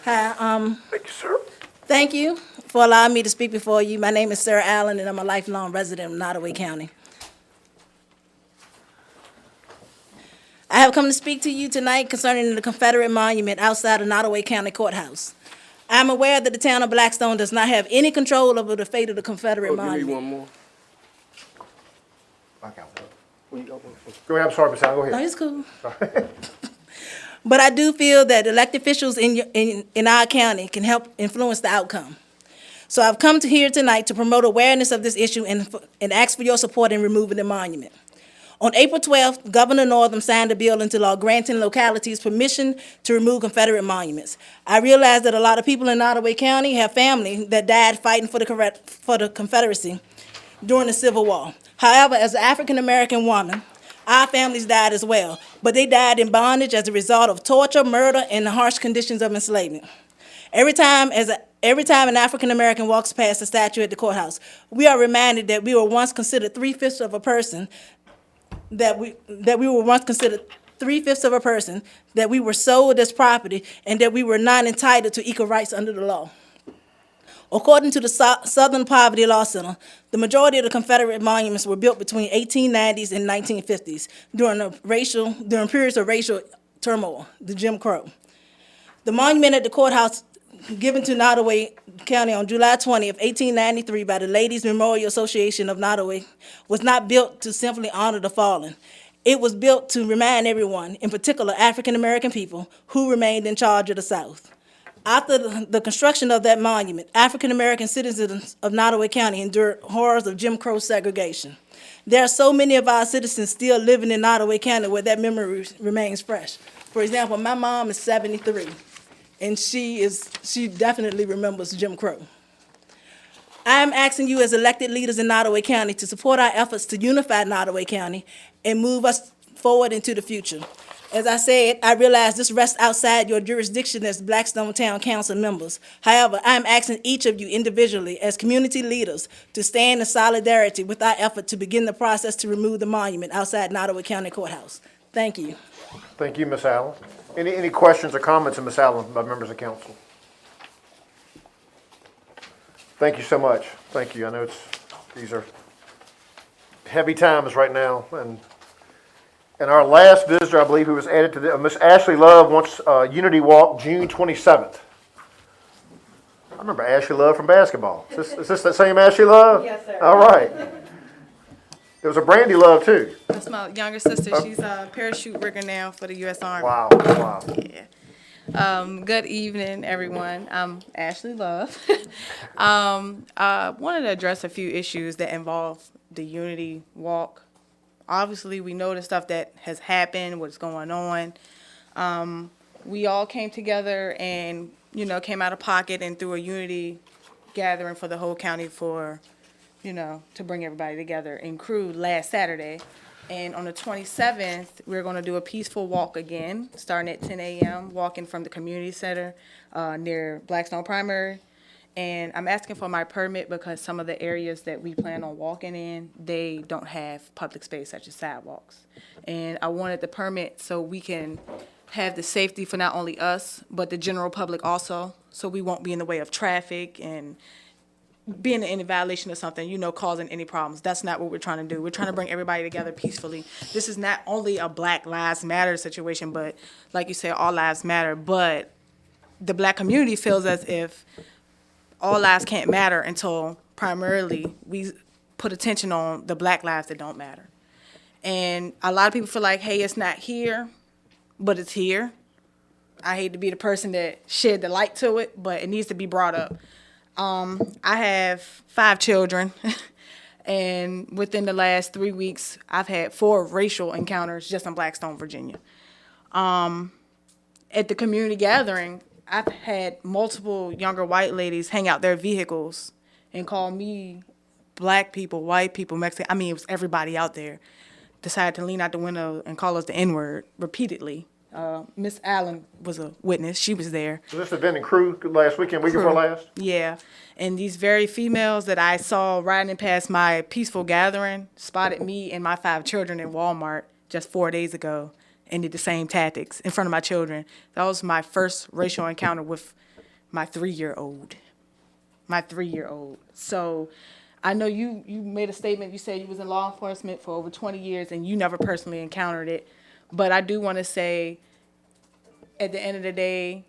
Hi, Thank you, sir. thank you for allowing me to speak before you. My name is Sarah Allen, and I'm a lifelong resident of Nottoway County. I have come to speak to you tonight concerning the Confederate monument outside of Nottoway County Courthouse. I'm aware that the town of Blackstone does not have any control over the fate of the Confederate Oh, give me monument. one more. Go ahead, I'm sorry, Ms. Allen, go No, ahead. it's cool. But I do feel that elected officials in our county can help influence the outcome. So I've come to here tonight to promote awareness of this issue and ask for your support in removing the monument. On April 12th, Governor Northam signed a bill into law granting localities permission to remove Confederate monuments. I realize that a lot of people in Nottoway County have family that died fighting for the Confederacy during the Civil War. However, as an African-American woman, our families died as well, but they died in bondage as a result of torture, murder, and the harsh conditions of enslavement. Every time an African-American walks past a statue at the courthouse, we are reminded that we were once considered 3/5 of a person, that we were once considered 3/5 of a person, that we were sold as property, and that we were not entitled to equal rights under the law. According to the Southern Poverty Law Center, the majority of the Confederate monuments were built between 1890s and 1950s during periods of racial turmoil, the Jim Crow. The monument at the courthouse given to Nottoway County on July 20th, 1893 by the Ladies Memorial Association of Nottoway was not built to simply honor the fallen. It was built to remind everyone, in particular African-American people, who remained in charge of the South. After the construction of that monument, African-American citizens of Nottoway County endured horrors of Jim Crow segregation. There are so many of our citizens still living in Nottoway County where that memory remains fresh. For example, my mom is 73, and she definitely remembers Jim Crow. I am asking you as elected leaders in Nottoway County to support our efforts to unify Nottoway County and move us forward into the future. As I said, I realize this rests outside your jurisdiction as Blackstone Town Council members. However, I am asking each of you individually as community leaders to stand in solidarity with our effort to begin the process to remove the monument outside Nottoway County Courthouse. Thank you. Thank you, Ms. Allen. Any questions or comments of Ms. Allen by members of council? Thank you so much. Thank you. I know these are heavy times right now, and our last visitor, I believe, who was added to the, Miss Ashley Love wants Unity Walk June 27th. I remember Ashley Love from basketball. Is this that same Ashley Love? Yes, sir. All right. There was a Brandy Love, too. That's my younger sister. She's a parachute rigger now for the U.S. Army. Wow, wow. Yeah. Good evening, everyone. I'm Ashley Love. Wanted to address a few issues that involve the Unity Walk. Obviously, we know the stuff that has happened, what's going on. We all came together and, came out of pocket and threw a unity gathering for the whole county for, to bring everybody together in crew last Saturday. And on the 27th, we're going to do a peaceful walk again, starting at 10 a.m., walking from the community center near Blackstone Primary. And I'm asking for my permit because some of the areas that we plan on walking in, they don't have public space such as sidewalks. And I wanted the permit so we can have the safety for not only us, but the general public also, so we won't be in the way of traffic and being in violation of something, causing any problems. That's not what we're trying to do. We're trying to bring everybody together peacefully. This is not only a Black Lives Matter situation, but like you said, all lives matter, but the black community feels as if all lives can't matter until primarily we put attention on the black lives that don't matter. And a lot of people feel like, hey, it's not here, but it's here. I hate to be the person that shed the light to it, but it needs to be brought up. I have 5 children, and within the last 3 weeks, I've had 4 racial encounters just in Blackstone, Virginia. At the community gathering, I've had multiple younger white ladies hang out their vehicles and call me black people, white people, Mexican. I mean, it was everybody out there. Decided to lean out the window and call us the N-word repeatedly. Miss Allen was a witness. She was there. So this event in Crew last weekend, week before last? Yeah. And these very females that I saw riding past my peaceful gathering spotted me and my 5 children in Walmart just 4 days ago and did the same tactics in front of my children. That was my first racial encounter with my 3-year-old. My 3-year-old. So I know you made a statement. You said you was in law enforcement for over 20 years and you never personally encountered it. But I do want to say, at the end of the day,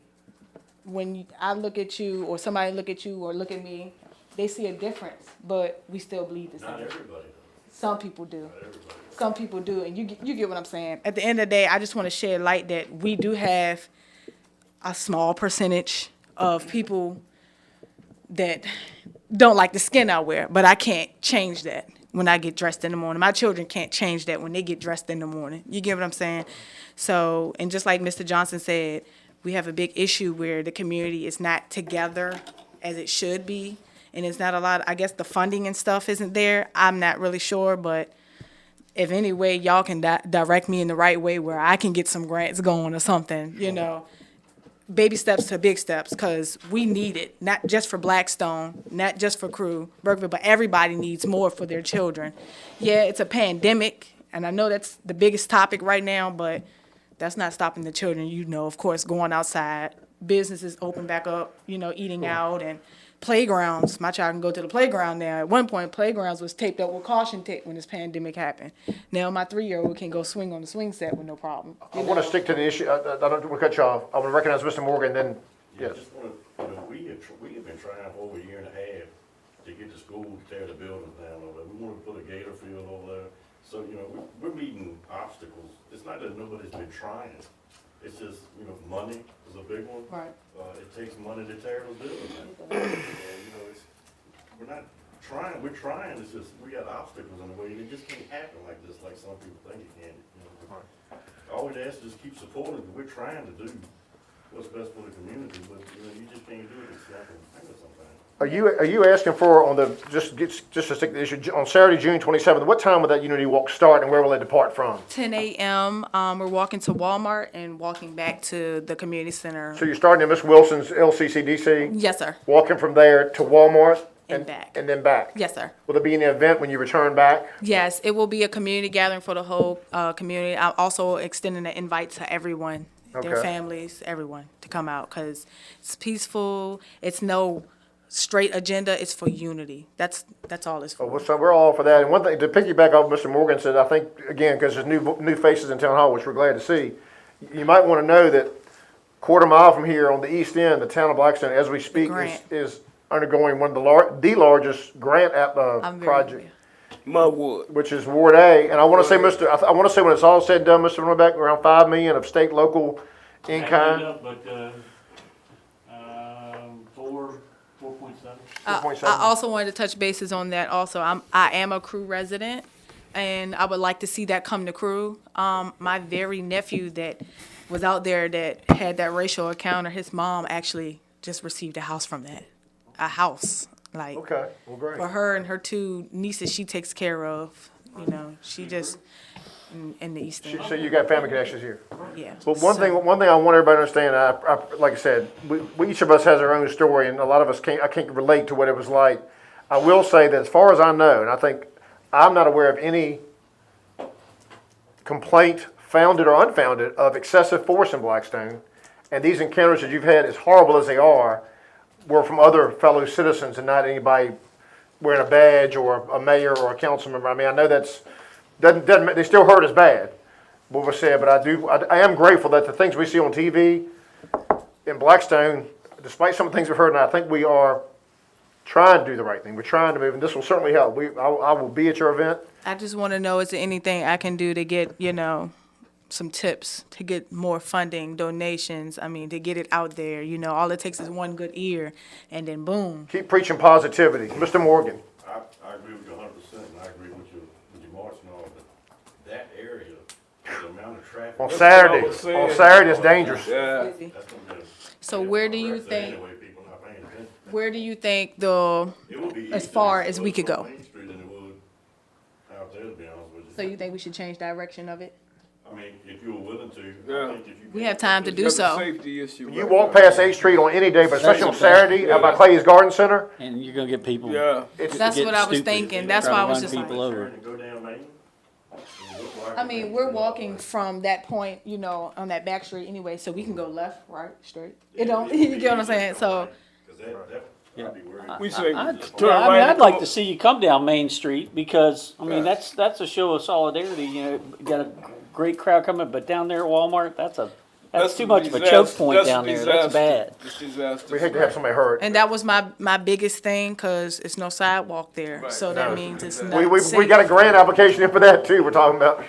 when I look at you or somebody look at you or look at me, they see a difference, but we still bleed the same. Not everybody does. Some people do. Not everybody does. Some people do, and you get what I'm saying. At the end of the day, I just want to shed light that we do have a small percentage of people that don't like the skin I wear, but I can't change that when I get dressed in the morning. My children can't change that when they get dressed in the morning. You get what I'm saying? So, and just like Mr. Johnson said, we have a big issue where the community is not together as it should be, and it's not a lot, I guess the funding and stuff isn't there. I'm not really sure, but if any way y'all can direct me in the right way where I can get some grants going or something, you know, baby steps to big steps, because we need it, not just for Blackstone, not just for Crew, Burkeville, but everybody needs more for their children. Yeah, it's a pandemic, and I know that's the biggest topic right now, but that's not stopping the children, you know, of course, going outside. Businesses open back up, you know, eating out, and playgrounds. My child can go to the playground now. At one point, playgrounds was taped up with caution tape when this pandemic happened. Now my 3-year-old can go swing on the swing set with no problem. I want to stick to the issue. I don't want to cut you off. I want to recognize Mr. Morgan, then, Yeah, yes. just want to, you know, we have been trying for over a year and a half to get the school to tear the buildings down over there. We want to put a gator field over there. So, you know, we're meeting obstacles. It's not that nobody's been trying. It's just, you know, money is a big one. Right. It takes money to tear those buildings down. And, you know, we're not trying, we're trying, it's just, we got obstacles in the way, and it just can't happen like this, like some people think it can. You know, all we'd ask is just keep supporting it. We're trying to do what's best for the community, but, you know, you just can't do it and snap your fingers sometimes. Are you asking for on the, just to stick to the issue, on Saturday, June 27th, what time will that Unity Walk start and where will it depart from? 10 a.m. We're walking to Walmart and walking back to the community center. So you're starting at Miss Wilson's LCCDC? Yes, sir. Walking from there to Walmart? And back. And then back? Yes, sir. Will there be an event when you return back? Yes, it will be a community gathering for the whole community. I'm also extending an invite to everyone, their Okay. families, everyone to come out, because it's peaceful. It's no straight agenda. It's for unity. That's all it's for. Well, so we're all for that. And one thing, to piggyback off what Mr. Morgan said, I think, again, because there's new faces in Town Hall, which we're glad to see, you might want to know that quarter mile from here on the east end, the town of Blackstone, as we speak, is undergoing one of the largest grant project, My ward. which is Ward A. And I want to say, I want to say when it's all said and done, Mr. Runback, around $5 million of state, local, in kind. But, 4.7. 4.7. I also wanted to touch bases on that also. I am a Crew resident, and I would like to see that come to Crew. My very nephew that was out there that had that racial encounter, his mom actually just received a house from that. A house, like, Okay, well, great. for her and her 2 nieces she takes care of, you know, she just, in the East End. So you got family connections here. Yeah. Well, one thing I want everybody to understand, like I said, we each of us has our own story, and a lot of us I can't relate to what it was like. I will say that as far as I know, and I think I'm not aware of any complaint, founded or unfounded, of excessive force in Blackstone. And these encounters that you've had, as horrible as they are, were from other fellow citizens and not anybody wearing a badge or a mayor or a council member. I mean, I know they still hurt as bad, what was said, but I am grateful that the things we see on TV, in Blackstone, despite some of the things we've heard, and I think we are trying to do the right thing. We're trying to move, and this will certainly help. I will be at your event. I just want to know, is there anything I can do to get, some tips, to get more funding, donations? I mean, to get it out there, all it takes is one good ear, and then boom. Keep preaching positivity. Mr. Morgan. I agree with you 100%, and I agree with your march and all, but that area, the amount of traffic. On Saturday, it's dangerous. Yeah. That's gonna be So where do you think, anyway, people not paying attention. where do you think It would be as easier far to as we could close go? on Main Street than it would out there, to be honest with you. So you think we should change direction of it? I mean, if you were willing to, Yeah. I think if you. We have time to do That's a so. safety issue. You right walk there. past 8th Street on any day, but especially on Saturday, out by Clay's Garden Center, And you're gonna get people. Yeah. That's get what I was stupid, thinking. That's try why to I was run just people like. over. Turn and go down Main. It look like I it. mean, we're walking from that point, on that back street anyway, so we can go left, right, straight. It don't, you get what I'm saying? So, Cause that'd be worried. We say, I'd turn right. I'd and like go- to see you come down Main Street because, Yeah. that's a show of solidarity, got a great crowd coming, but down there at Walmart, that's too much of a choke point That's down there. That's bad. It's disaster. we hate to have somebody hurt. and that was my biggest thing, cause it's no sidewalk there, Right. so that No. means it's We not got a safe. grant application in for that too, we're talking about.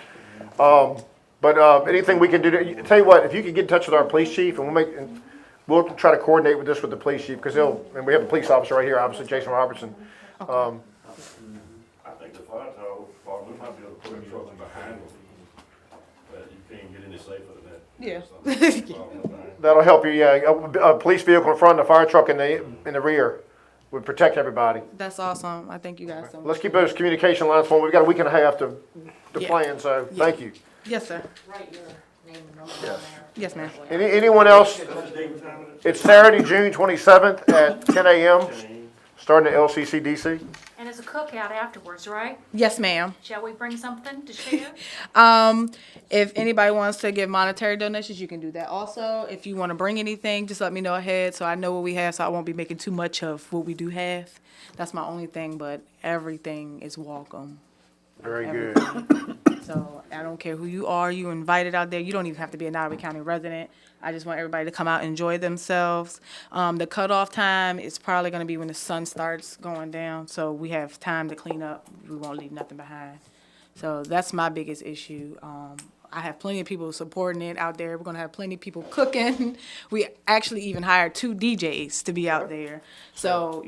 But anything we can do, tell you what, if you could get in touch with our police chief, and we'll try to coordinate with this with the police chief, because and we have a police officer right here, obviously, Jason Robertson. I think the fire tower, we might be able to put a truck behind them, but you can't get any safer than that. Yeah. That'll help you, yeah, a police vehicle in front, and a fire truck in the rear would protect everybody. That's awesome. I thank you guys so much. Let's keep those communication lines flowing, we've got a week and a half to Yeah. plan, so, Yeah. thank you. Yes, sir. Write your name and number down there. Yes, ma'am. Anyone else? It's Saturday, June 27th at 10 a.m., starting at LCCDC. And it's a cookout afterwards, right? Yes, ma'am. Shall we bring something to share? If anybody wants to give monetary donations, you can do that also. If you want to bring anything, just let me know ahead so I know what we have, so I won't be making too much of what we do have. That's my only thing, but everything is welcome. Very good. So I don't care who you are, you invited out there. You don't even have to be a Nottaway County resident. I just want everybody to come out and enjoy themselves. The cutoff time is probably going to be when the sun starts going down, so we have time to clean up. We won't leave nothing behind. So that's my biggest issue. I have plenty of people supporting it out there. We're going to have plenty of people cooking. We actually even hired 2 DJs to be out there. So,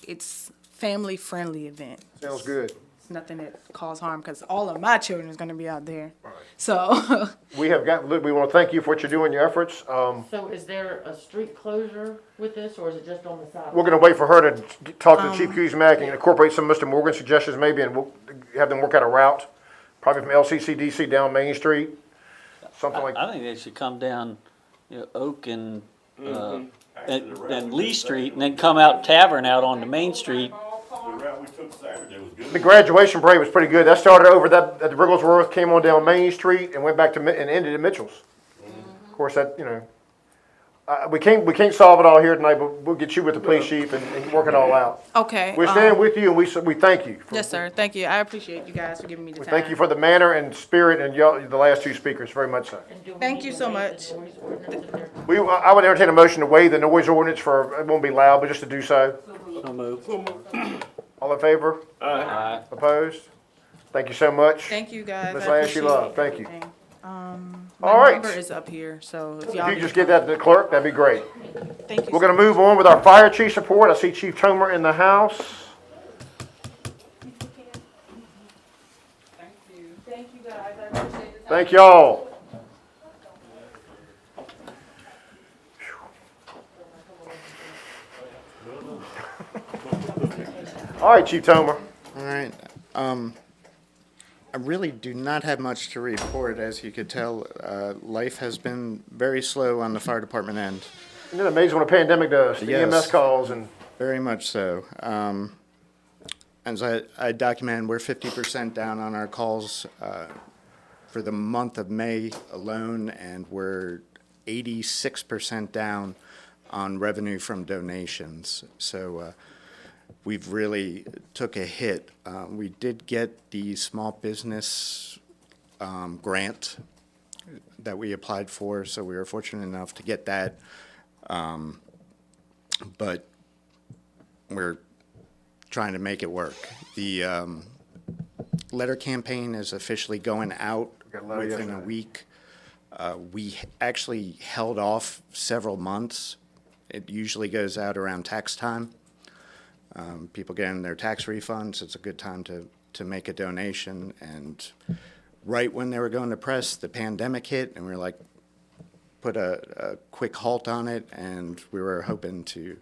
it's family-friendly event. Sounds good. It's nothing that cause harm because all of my children is going to be out there. So, We want to thank you for what you're doing, your efforts. So is there a street closure with this, or is it just on the sidewalk? We're going to wait for her to talk to Chief Kuzmak and incorporate some of Mr. Morgan's suggestions maybe, and we'll have them work out a route, probably from LCCDC down Main Street, something like I think they should come down, Oak and Lee Street, and then come out Tavern out onto Main Street. The route we took Saturday was good. The graduation parade was pretty good. That started over at the Wrigglesworth, came on down Main Street, and went back to and ended at Mitchell's. Of course, that we can't solve it all here tonight, but we'll get you with the police chief and work it all out. okay. We stand with you, and we thank you. Yes, sir. Thank you. I appreciate you guys for giving me the We time. thank you for the manner and spirit and y'all, the last 2 speakers, very much so. And do we Thank need you to so waive much. the noise ordinance if they're- I would entertain a motion to waive the noise ordinance it won't be loud, but just to do so. So moved. All in favor? Aye. Opposed? Thank you so much. Thank you, guys. Miss I Ashley appreciate Love, thank you. everything. All My right. number is up here, so if If y'all. you just give that to the clerk, that'd be great. Thank you. We're gonna move on with our fire chief's report. I see Chief Tomer in the house. Thank you, guys. I appreciate it. Thank y'all. All right, Chief Tomer. All right. I really do not have much to report. As you could tell, life has been very slow on the fire department end. Isn't it amazing what a pandemic does? The Yes. EMS calls and Very much so. As I documented, we're 50% down on our calls for the month of May alone, and we're 86% down on revenue from donations. So we've really took a hit. We did get the small business grant that we applied for, so we were fortunate enough to get that. But we're trying to make it work. The letter campaign is officially going out Got a letter within a yesterday. week. We actually held off several months. It usually goes out around tax time. People getting their tax refunds, it's a good time to make a donation. And right when they were going to press, the pandemic hit, and we were like, put a quick halt on it, and we were hoping to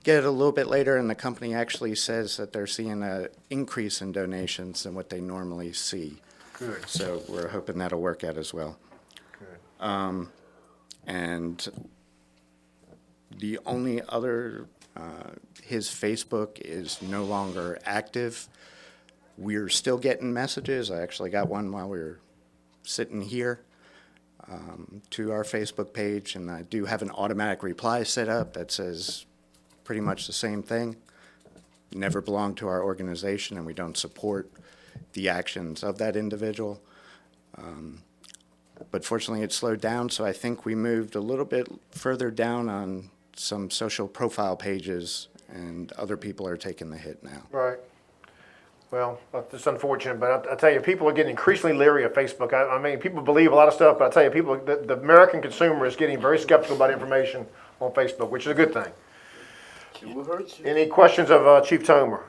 get it a little bit later, and the company actually says that they're seeing an increase in donations than what they normally see. Good. So we're hoping that'll work out as well. Good. And the only other, his Facebook is no longer active. We're still getting messages. I actually got one while we were sitting here to our Facebook page, and I do have an automatic reply set up that says pretty much the same thing. Never belonged to our organization, and we don't support the actions of that individual. But fortunately, it slowed down, so I think we moved a little bit further down on some social profile pages, and other people are taking the hit now. Right. Well, it's unfortunate, but I tell you, people are getting increasingly leery of Facebook. I mean, people believe a lot of stuff, but I tell you, the American consumer is getting very skeptical about information on Facebook, which is a good thing. It will hurt you. Any questions of Chief Tomer?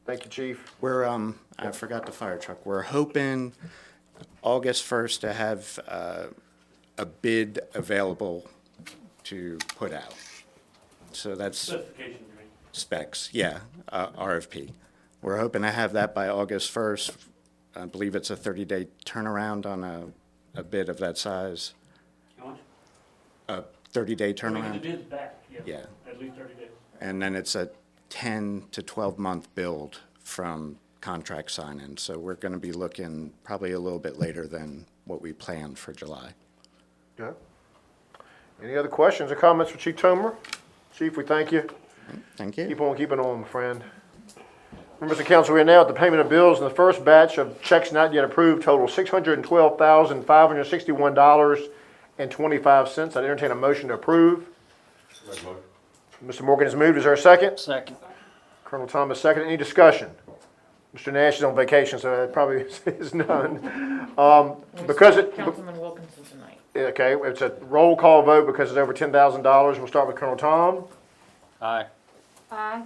Thank you, Chief. We're, I forgot the fire truck. We're hoping August 1st to have a bid available to put out. So that's Specifications, you mean? specs, yeah, RFP. We're hoping to have that by August 1st. I believe it's a 30-day turnaround on a bid of that size. How much? A 30-day We turnaround. get the bids back, yes. Yeah. At least 30 days. And then it's a 10 to 12-month build from contract sign-in. So we're going to be looking probably a little bit later than what we planned for July. Okay. Any other questions or comments for Chief Tomer? Chief, we thank you. Thank you. Keep on keeping on, my friend. Members of council, we are now at the payment of bills, and the first batch of checks not yet approved total $612,561.25. I'd entertain a motion to approve. Mr. Morgan has moved. Is there a second? Second. Colonel Thomas, second. Any discussion? Mr. Nash is on vacation, so that probably is none. Because it, Councilman Wilkinson tonight. okay, it's a roll call vote because it's over $10,000. We'll start with Colonel Tom. Aye. Aye.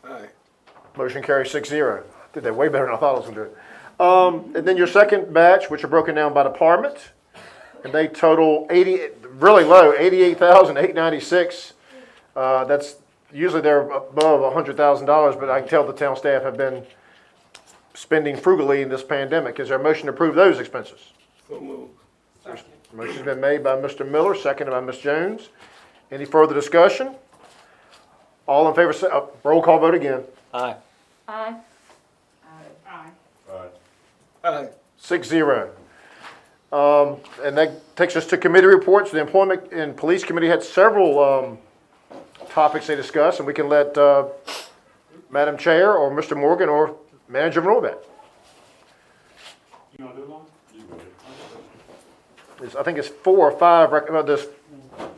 Aye. Motion carries 6-0. Did that way better than I thought I was going to do it. And then your second batch, which are broken down by department, and they total really low, $88,896. That's usually they're above $100,000, but I can tell the town staff have been spending frugally in this pandemic. Is there a motion to approve those expenses? So moved. Motion's been made by Mr. Miller, seconded by Ms. Jones. Any further discussion? All in favor, say, roll call vote again. Aye. Aye. Aye. 6-0. And that takes us to committee reports. The Employment and Police Committee had several topics they discussed, and we can let Madam Chair or Mr. Morgan or Manager Van Orbeck. You want to do it long? I think it's 4 or 5, there's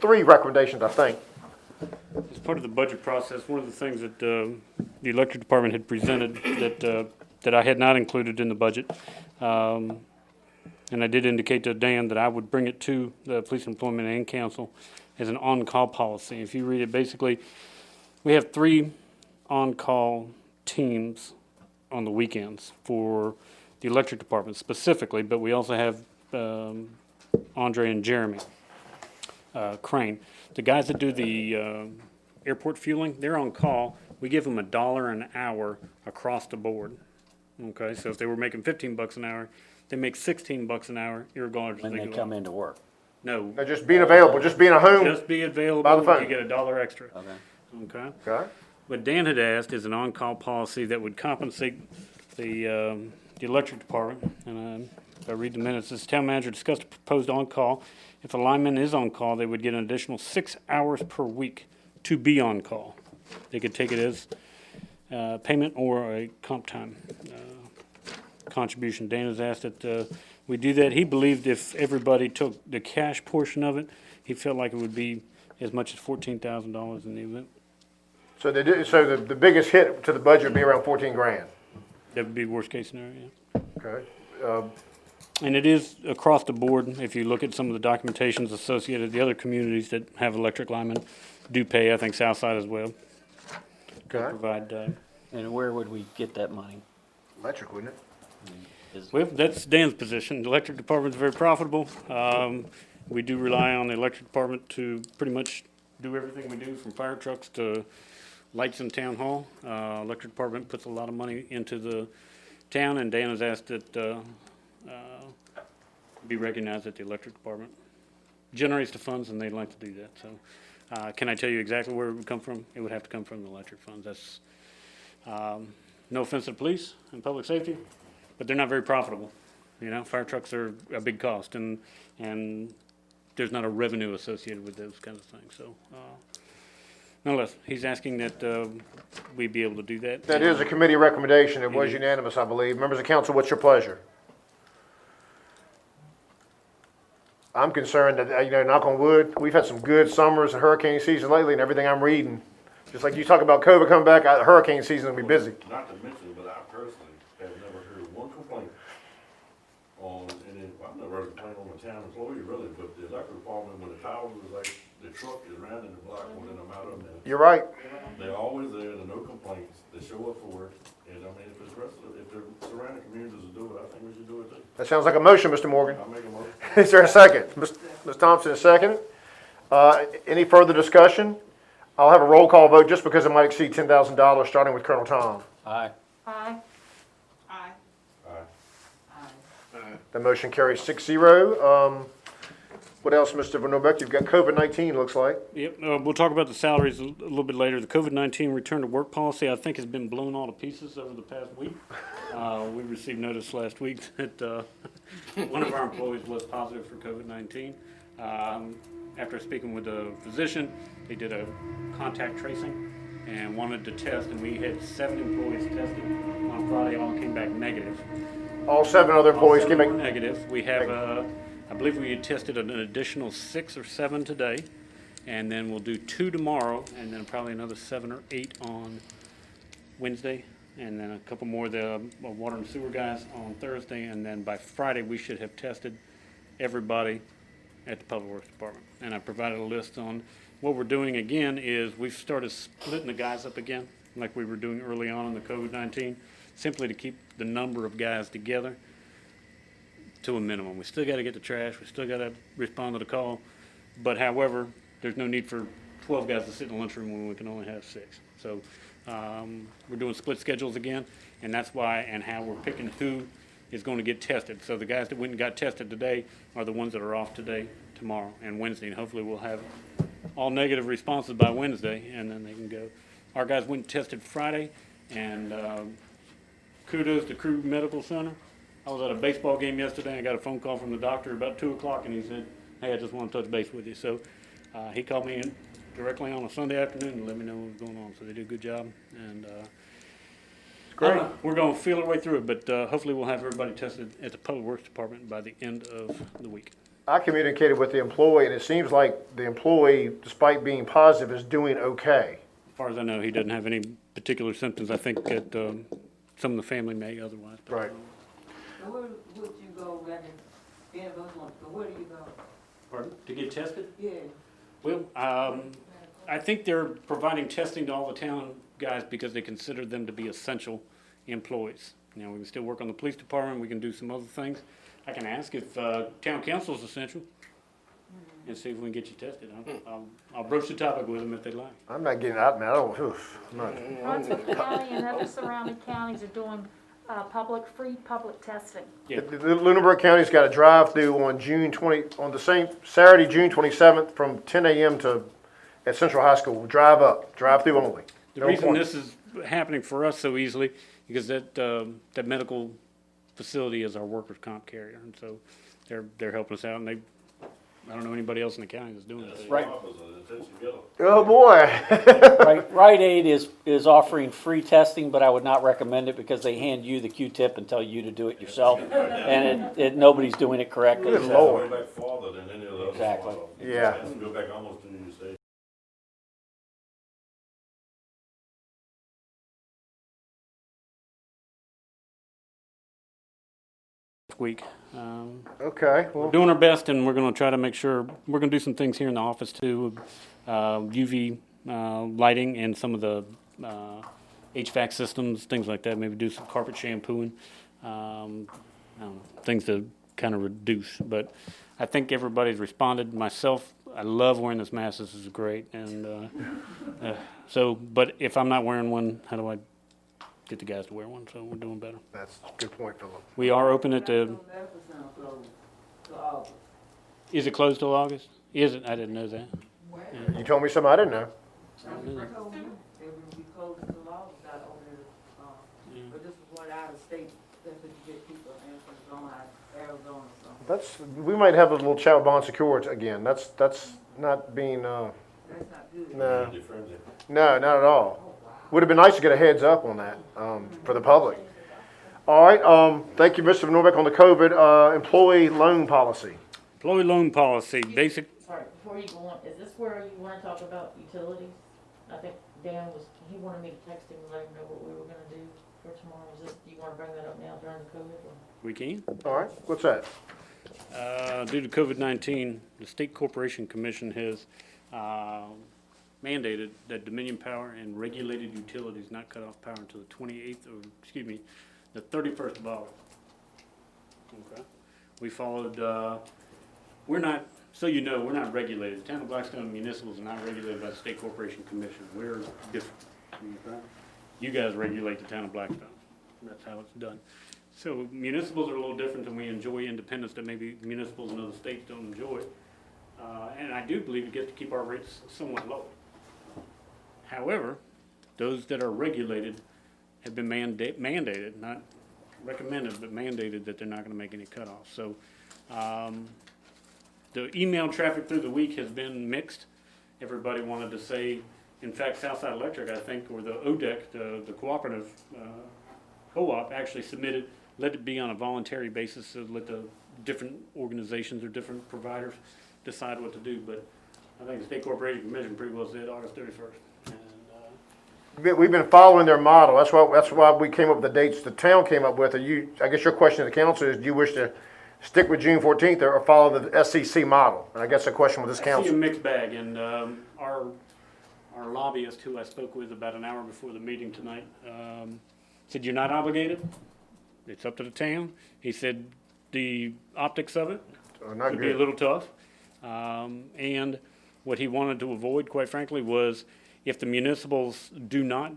3 recommendations, I think. As part of the budget process, one of the things that the electric department had presented that I had not included in the budget, and I did indicate to Dan that I would bring it to the Police Employment and Council as an on-call policy. If you read it, basically, we have 3 on-call teams on the weekends for the electric department specifically, but we also have Andre and Jeremy Crane. The guys that do the airport fueling, they're on call. We give them $1 an hour across the board. Okay, so if they were making $15 an hour, they make $16 an hour, irregardless. When they come into work. No, Now, just being available, just being at home. just be available. By the phone. You get $1 extra. Okay. Okay. Okay. What Dan had asked is an on-call policy that would compensate the electric department. And if I read the minutes, this town manager discussed a proposed on-call. If a lineman is on call, they would get an additional 6 hours per week to be on call. They could take it as payment or a comp time contribution. Dan has asked that we do that. He believed if everybody took the cash portion of it, he felt like it would be as much as $14,000 in the event. So the biggest hit to the budget would be around 14 grand. That would be worst case scenario, yeah. Okay. And it is across the board. If you look at some of the documentations associated, the other communities that have electric linemen do pay, I think Southside as well. Okay. Provide, And where would we get that money? Electric, wouldn't it? well, that's Dan's position. The electric department's very profitable. We do rely on the electric department to pretty much do everything we do, from fire trucks to lights in town hall. Electric department puts a lot of money into the town, and Dan has asked that be recognized at the electric department. Generates the funds, and they'd like to do that. So, can I tell you exactly where it would come from? It would have to come from the electric funds. That's no offense to the police and public safety, but they're not very profitable. You know, fire trucks are a big cost, and there's not a revenue associated with those kinds of things. So, nonetheless, he's asking that we be able to do that. That is a committee recommendation. It was unanimous, I believe. Members of council, what's your pleasure? I'm concerned that, knock on wood, we've had some good summers and hurricane season lately, and everything I'm reading, just like you talk about COVID coming back, hurricane season will be busy. Not to mention, but I personally have never heard one complaint on, and I've never heard a complaint on a town employee really, but the electric department, when the tower was like, the truck is rounding the block when I'm out of there. You're right. They're always there, there are no complaints, they show up for work, and I mean, if the surrounding communities will do it, I think we should do it too. That sounds like a motion, Mr. Morgan. I'll make a motion. Is there a second? Ms. Thompson, a second. Any further discussion? I'll have a roll call vote just because it might exceed $10,000, starting with Colonel Tom. Aye. Aye. The motion carries 6-0. What else, Mr. Van Norbeck? You've got COVID-19, looks like. Yep, we'll talk about the salaries a little bit later. The COVID-19 return to work policy, I think, has been blown all to pieces over the past week. We received notice last week that one of our employees was positive for COVID-19. After speaking with a physician, they did a contact tracing and wanted to test, and we had 7 employees tested. On Friday, all came back negative. All 7 other employees came back negative. We have, I believe we had tested an additional 6 or 7 today, and then we'll do 2 tomorrow, and then probably another 7 or 8 on Wednesday, and then a couple more the water and sewer guys on Thursday, and then by Friday we should have tested everybody at the Public Works Department. And I provided a list on what we're doing again is we've started splitting the guys up again, like we were doing early on in the COVID-19, simply to keep the number of guys together to a minimum. We still got to get the trash. We still got to respond to the call. But however, there's no need for 12 guys to sit in the lunchroom when we can only have 6. So we're doing split schedules again, and that's why and how we're picking who is going to get tested. So the guys that went and got tested today are the ones that are off today, tomorrow, and Wednesday. And hopefully we'll have all negative responses by Wednesday, and then they can go. Our guys went and tested Friday, and kudos to Crew Medical Center. I was at a baseball game yesterday. I got a phone call from the doctor about 2 o'clock, and he said, "Hey, I just want to touch base with you." So he called me in directly on a Sunday afternoon and let me know what was going on. So they did a good job, and great. We're going to feel our way through it, but hopefully we'll have everybody tested at the Public Works Department by the end of the week. I communicated with the employee, and it seems like the employee, despite being positive, is doing okay. As far as I know, he doesn't have any particular symptoms. I think that some of the family may otherwise. But, right. So where would you go rather than any of us want to go? Where do you go? Pardon? To get tested? Yeah. Well, I think they're providing testing to all the town guys because they consider them to be essential employees. You know, we can still work on the police department. We can do some other things. I can ask if town council is essential and see if we can get you tested. I'll broach the topic with them if they like. I'm not getting out, man. I don't. Oof, I'm not. Brunswick County and other surrounding counties are doing free public testing. Yeah. The Lunenburg County's got a drive-through on on the same Saturday, June 27th, from 10 a.m. at Central High School. Drive-through only. The reason this is happening for us so easily because that medical facility is our workers' comp carrier, and so they're helping us out, and I don't know anybody else in the county that's doing this. Right. Oh, boy. Rite Aid is offering free testing, but I would not recommend it because they hand you the Q-tip and tell you to do it yourself, and nobody's doing it correctly. Good so- Lord. Go back farther than any of the other. Exactly. Yeah. Go back almost to New State. Week. Okay, We're well, doing our best, and we're going to try to make sure, we're going to do some things here in the office too, UV lighting and some of the HVAC systems, things like that, maybe do some carpet shampooing, I don't know, things to kind of reduce. But I think everybody's responded. Myself, I love wearing this mask. This is great. And so, but if I'm not wearing one, how do I get the guys to wear one? So we're doing better. that's a good point, Philip. We are open at the. Is it closed till August? Is it? I didn't know that. You told me something I didn't know. But this is what out of state, that's what you get people in Arizona, so. That's, we might have a little chat with Bond Security again. That's not being, That's not good. no, no, not at all. Would have been nice to get a heads up on that, for the public. All right, thank you, Mr. Norbeck, on the COVID, employee loan policy. Employee loan policy, basic. Sorry, before you go on, is this where you wanna talk about utilities? I think Dan he wanted me to text him and let him know what we were gonna do for tomorrow. Is this, do you wanna bring that up now during the COVID or? We can. All right, what's that? Due to COVID-19, the State Corporation Commission has mandated that Dominion Power and regulated utilities not cut off power until the 31st of August. Okay. We followed, we're not, so you know, we're not regulated. The Town of Blackstone municipals are not regulated by the State Corporation Commission. We're different. Okay? You guys regulate the Town of Blackstone. That's how it's done. So municipals are a little different, and we enjoy independence that maybe municipals in other states don't enjoy. And I do believe we get to keep our rates somewhat low. However, those that are regulated have been mandated, not recommended, but mandated that they're not going to make any cutoffs. So the email traffic through the week has been mixed. Everybody wanted to say, in fact, Southside Electric, I think, or the ODEC, the cooperative co-op, actually submitted, let it be on a voluntary basis, so let the different organizations or different providers decide what to do. But I think the State Corporation Commission pretty well said August 31st. And, We've been following their model. That's why we came up with the dates the town came up with. I guess your question to the council is, do you wish to stick with June 14th or follow the SCC model? And I guess the question with this I see council. a mixed bag, and our lobbyist, who I spoke with about an hour before the meeting tonight, said, you're not obligated. It's up to the town. He said the optics of it could be a little tough. And what he wanted to avoid, quite frankly, was if the municipals do not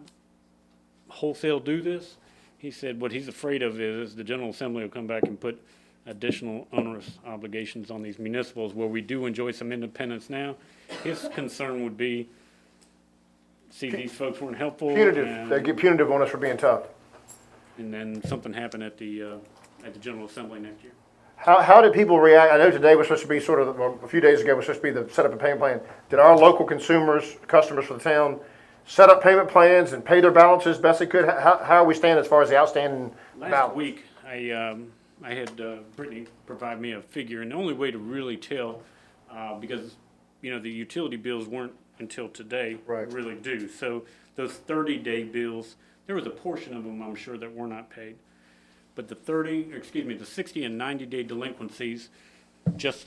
wholesale do this, he said what he's afraid of is the General Assembly will come back and put additional onerous obligations on these municipals where we do enjoy some independence now. His concern would be, see, these folks weren't helpful. Punitive. They get punitive on us for being tough. And then something happened at the General Assembly next year. How did people react? I know today was supposed to be sort of, a few days ago was supposed to be the set up a payment plan. Did our local customers for the town, set up payment plans and pay their balances best they could? How are we standing as far as the outstanding balance? Last week, I had Brittany provide me a figure, and the only way to really tell, because, you know, the utility bills weren't until today, really due. So those 30-day bills, there was a portion of them, I'm sure, that were not paid. But the 60 and 90-day delinquencies, just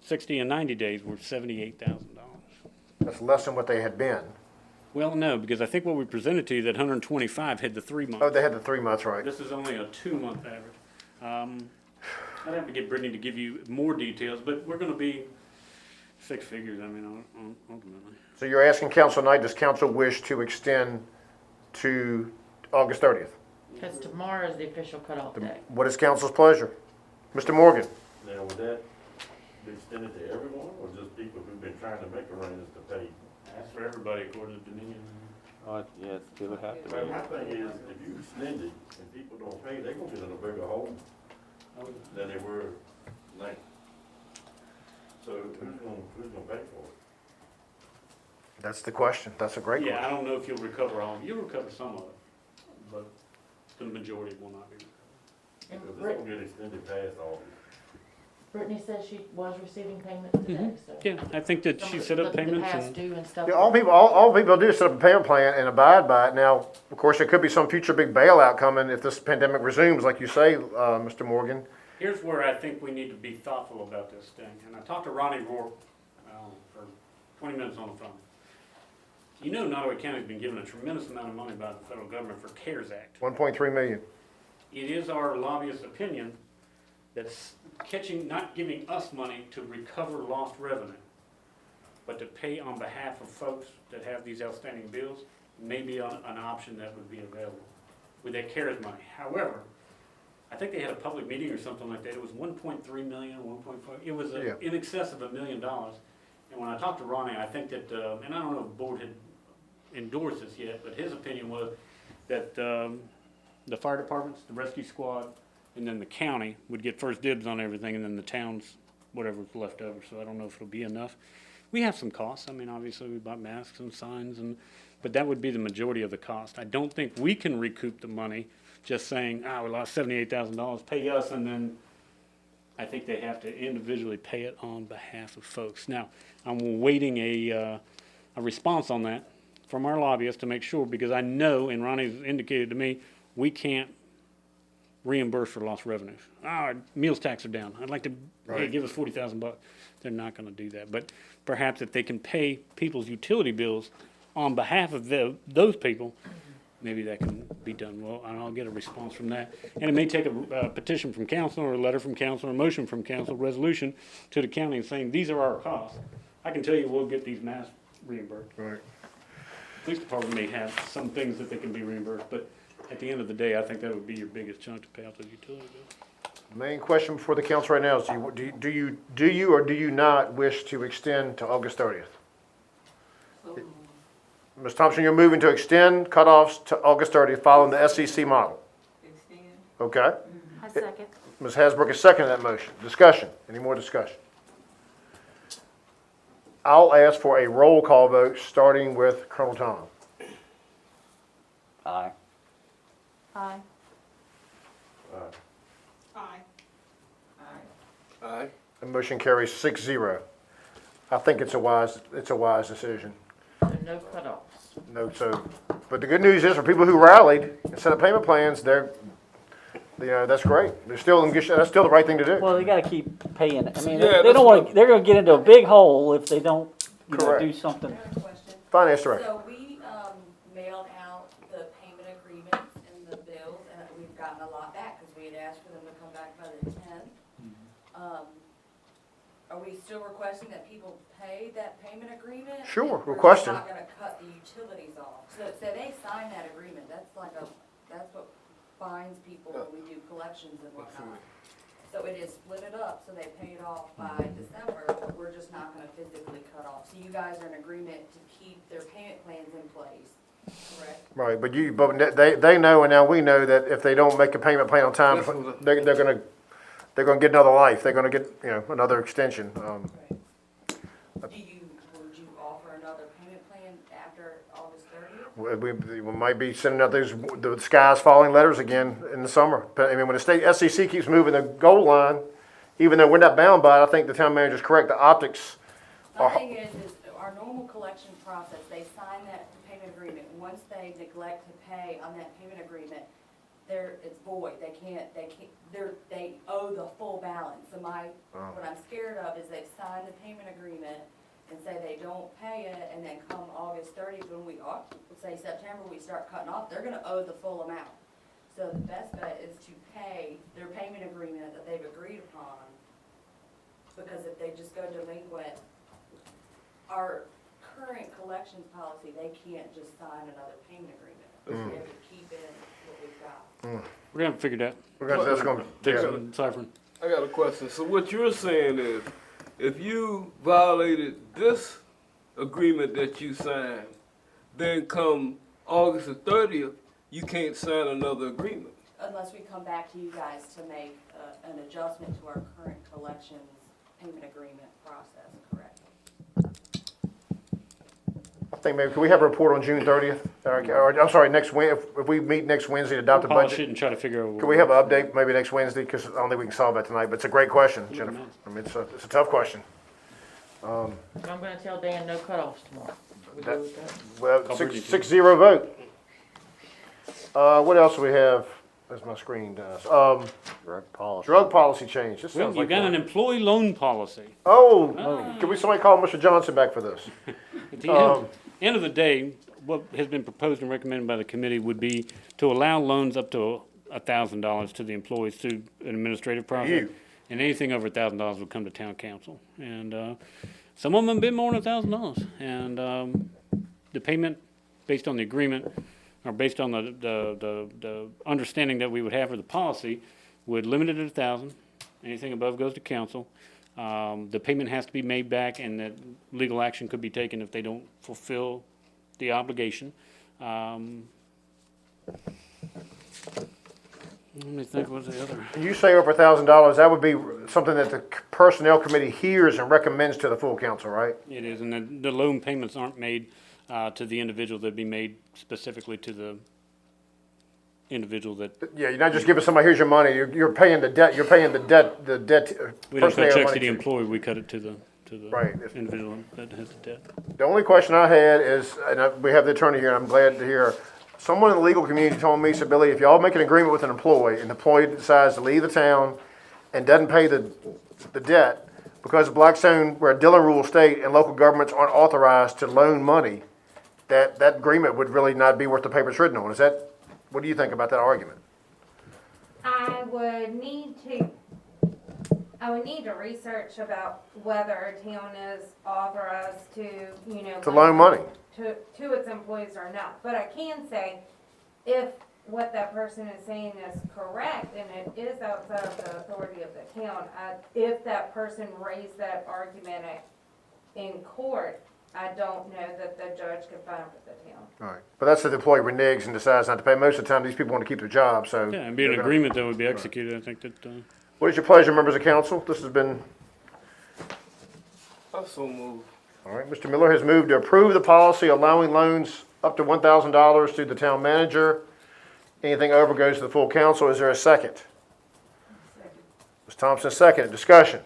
60 and 90 days were $78,000. That's less than what they had been. Well, no, because I think what we presented to you, that 125 had the 3 months. Oh, they had the 3 months, right. This is only a 2-month average. I'd have to get Brittany to give you more details, but we're going to be 6 figures, I mean, ultimately. So you're asking council tonight, does council wish to extend to August 30th? Because tomorrow is the official cutoff day. What is council's pleasure? Mr. Morgan? Now, would that be extended to everyone, or just people who've been trying to make arrangements to pay? That's for everybody according to Dominion. Yes, it would have to Well, be. my thing is, if you extend it and people don't pay, they're gonna get in a bigger hole than they were like. So who's gonna pay for it? That's the question. That's a great Yeah, I question. don't know if you'll recover all, you'll recover some of it, but the majority will not be. And If it's gonna get extended past August. Brittany says she was receiving payment today, so. Yeah, I think that she set up The payments past and, due and stuff. Yeah, all people do is set up a payment plan and abide by it. Now, of course, there could be some future big bailout coming if this pandemic resumes, like you say, Mr. Morgan. here's where I think we need to be thoughtful about this thing. And I talked to Ronnie Rourke, for 20 minutes on the phone. You know Nottaway County's been given a tremendous amount of money by the federal government for CARES Act. 1.3 million. It is our lobbyist opinion that's not giving us money to recover lost revenue, but to pay on behalf of folks that have these outstanding bills may be an option that would be available with that CARES money. However, I think they had a public meeting or something like that. It was 1.3 million, 1.5. It was Yeah. in excess of $1 million. And when I talked to Ronnie, I think that, and I don't know if the board had endorsed this yet, but his opinion was that the fire departments, the rescue squad, and then the county would get first dibs on everything, and then the towns, whatever's left over. So I don't know if it'll be enough. We have some costs. I mean, obviously we bought masks and signs, but that would be the majority of the cost. I don't think we can recoup the money just saying, we lost $78,000, pay us, and then I think they have to individually pay it on behalf of folks. Now, I'm waiting a response on that from our lobbyists to make sure, because I know, and Ronnie's indicated to me, we can't reimburse for lost revenues. Our meals tax are down. I'd like to, hey, give us $40,000. They're not going to do that. But perhaps if they can pay people's utility bills on behalf of those people, maybe that can be done. Well, and I'll get a response from that. And it may take a petition from council, or a letter from council, or a motion from council, resolution to the county saying, these are our costs. I can tell you we'll get these masks reimbursed. Right. Police department may have some things that they can be reimbursed, but at the end of the day, I think that would be your biggest chunk to pay out those utility bills. The main question before the council right now is, do you or do you not wish to extend to August 30th? Ms. Thompson, you're moving to extend cutoffs to August 30th following the SEC model. Okay. I second. Ms. Hasbrook is seconding that motion. Discussion. Any more discussion? I'll ask for a roll call vote, starting with Colonel Tom. Aye. Aye. Aye. The motion carries 6-0. I think it's a wise decision. So no cutoffs. No, but the good news is for people who rallied and set up payment plans, that's great. That's still the right thing to do. Well, they gotta keep paying. I mean, Yeah, they don't wanna, they're gonna get into a big hole if they don't, Correct. do something. Another question. Finance director. So we mailed out the payment agreements and the bills, and we've gotten a lot back because we had asked for them to come back by the 10th. Are we still requesting that people pay that payment agreement? Sure, We're requesting. not going to cut the utilities off. So they sign that agreement. That's what binds people when we do collections and whatnot. So it is split it up, so they pay it off by December, but we're just not gonna physically cut off. So you guys are in agreement to keep their payment plans in place, correct? Right, but they know, and now we know that if they don't make a payment plan on time, they're gonna get another life. They're gonna get, another extension. Would you offer another payment plan after August 30th? We might be sending out the skies falling letters again in the summer. But I mean, when the state SEC keeps moving the goal line, even though we're not bound by it, I think the town manager's correct. The optics My are. thing is our normal collection process, they sign that payment agreement. Once they neglect to pay on that payment agreement, it's void. They owe the full balance. So what I'm scared of is they've signed the payment agreement and say they don't pay it, and then come August 30th, when say September, we start cutting off, they're gonna owe the full amount. So the best bet is to pay their payment agreement that they've agreed upon, because if they just go delinquent, our current collections policy, they can't just sign another payment agreement. They have to keep in what we've got. We're gonna figure that. That's gonna. Dixon and Cyphern. I got a question. So what you're saying is, if you violated this agreement that you signed, then come August the 30th, you can't sign another agreement. Unless we come back to you guys to make an adjustment to our current collections payment agreement process. think maybe, can we have a report on June 30th? Or, I'm sorry, next if we meet next Wednesday to adopt the Polish budget? it and try to figure out. Can we have an update maybe next Wednesday? Because I don't think we can solve that tonight, but it's a great question, Jennifer. I mean, it's a tough question. I'm gonna tell Dan no cutoffs tomorrow. We That- go with that? Well, 6-0 vote. What else do we have? As my screen does. Drug policy change. This Well, sounds you like got one. an employee loan policy. Can we somebody call Mr. Johnson back for this? At the end of the day, what has been proposed and recommended by the committee would be to allow loans up to $1,000 to the employees through an administrative process. You. And anything over $1,000 would come to town council. And some of them have been more than $1,000. And the payment, based on the agreement, or based on the understanding that we would have for the policy, would limit it at 1,000. Anything above goes to council. The payment has to be made back, and that legal action could be taken if they don't fulfill the obligation. Let me think, what's the other? You say over $1,000, that would be something that the personnel committee hears and recommends to the full council, right? It is, and the loan payments aren't made to the individual. They'd be made specifically to the individual that. Yeah, you're not just giving somebody, here's your money, you're paying the debt, you're paying the debt. We don't cut personnel checks money to the employee, we cut it to the Right. individual that has the debt. The only question I had is, we have the attorney here, and I'm glad to hear, someone in the legal community told me, said, Billy, if y'all make an agreement with an employee, and the employee decides to leave the town and doesn't pay the debt, because of Blackstone, we're a Dillon rule state, and local governments aren't authorized to loan money, that agreement would really not be worth the paper it's written on. What do you think about that argument? I would need to research about whether a town is authorized to, To loan money. to its employees or not. But I can say, if what that person is saying is correct and it is outside of the authority of the town, if that person raised that argument in court, I don't know that the judge could find with the town. All right, but that's if the employee reneges and decides not to pay. Most of the time, these people want to keep their job, so. Yeah, and be an agreement that would be executed, I think that. What is your pleasure, members of council? This has been, I so move. all right, Mr. Miller has moved to approve the policy allowing loans up to $1,000 to the town manager. Anything over goes to the full council. Is there a second? Ms. Thompson, second. Discussion.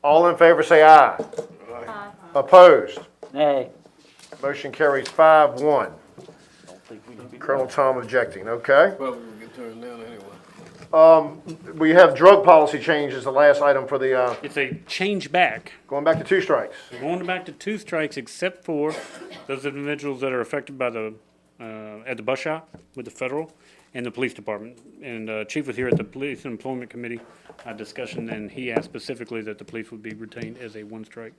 All in favor, say aye. Aye. Opposed? Nay. Motion carries 5-1. Colonel Tom objecting, okay? Probably gonna get turned down anyway. We have drug policy change as the last item for the, It's a change back. going back to 2 strikes. We're going back to 2 strikes except for those individuals that are affected by at the bus shop with the federal and the police department. And Chief was here at the Police and Employment Committee discussion, and he asked specifically that the police would be retained as a 1 strike.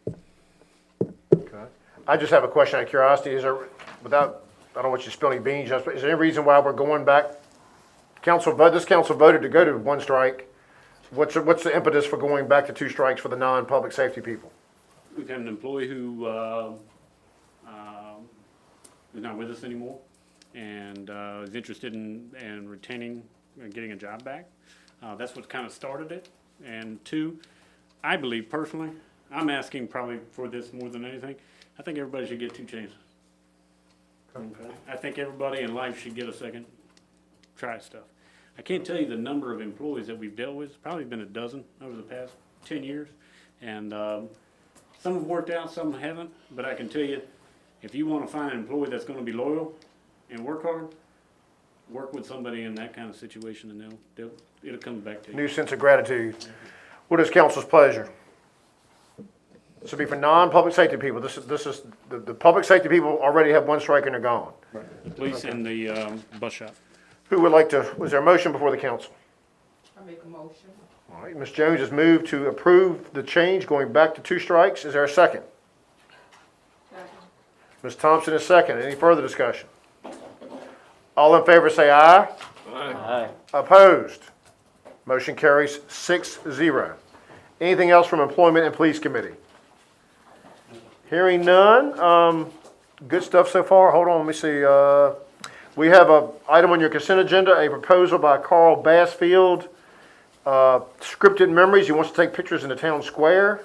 Okay. I just have a question out of curiosity. Is there, I don't want you to spill any beans, is there any reason why we're going back? This council voted to go to 1 strike. What's the impetus for going back to 2 strikes for the non-public safety people? We've had an employee who is not with us anymore and is interested in retaining and getting a job back. That's what kind of started it. And 2, I believe personally, I'm asking probably for this more than anything, I think everybody should get 2 chances. Okay. I think everybody in life should get a second try stuff. I can't tell you the number of employees that we've dealt with. It's probably been a dozen over the past 10 years. And some have worked out, some haven't. But I can tell you, if you want to find an employee that's going to be loyal and work hard, work with somebody in that kind of situation, and it'll come back to you. New sense of gratitude. What is council's pleasure? This will be for non-public safety people. This is the public safety people already have 1 strike and they're gone. The police and the bus shop. Who would like to, was there a motion before the council? I make a motion. All right, Ms. Jones has moved to approve the change going back to 2 strikes. Is there a second? Second. Ms. Thompson is second. Any further discussion? All in favor say aye. Aye. Opposed? Motion carries 6-0. Anything else from Employment and Police Committee? Hearing none. Good stuff so far. Hold on, let me see. We have an item on your consent agenda, a proposal by Carl Bassfield, Scripted Memories. He wants to take pictures in the town square.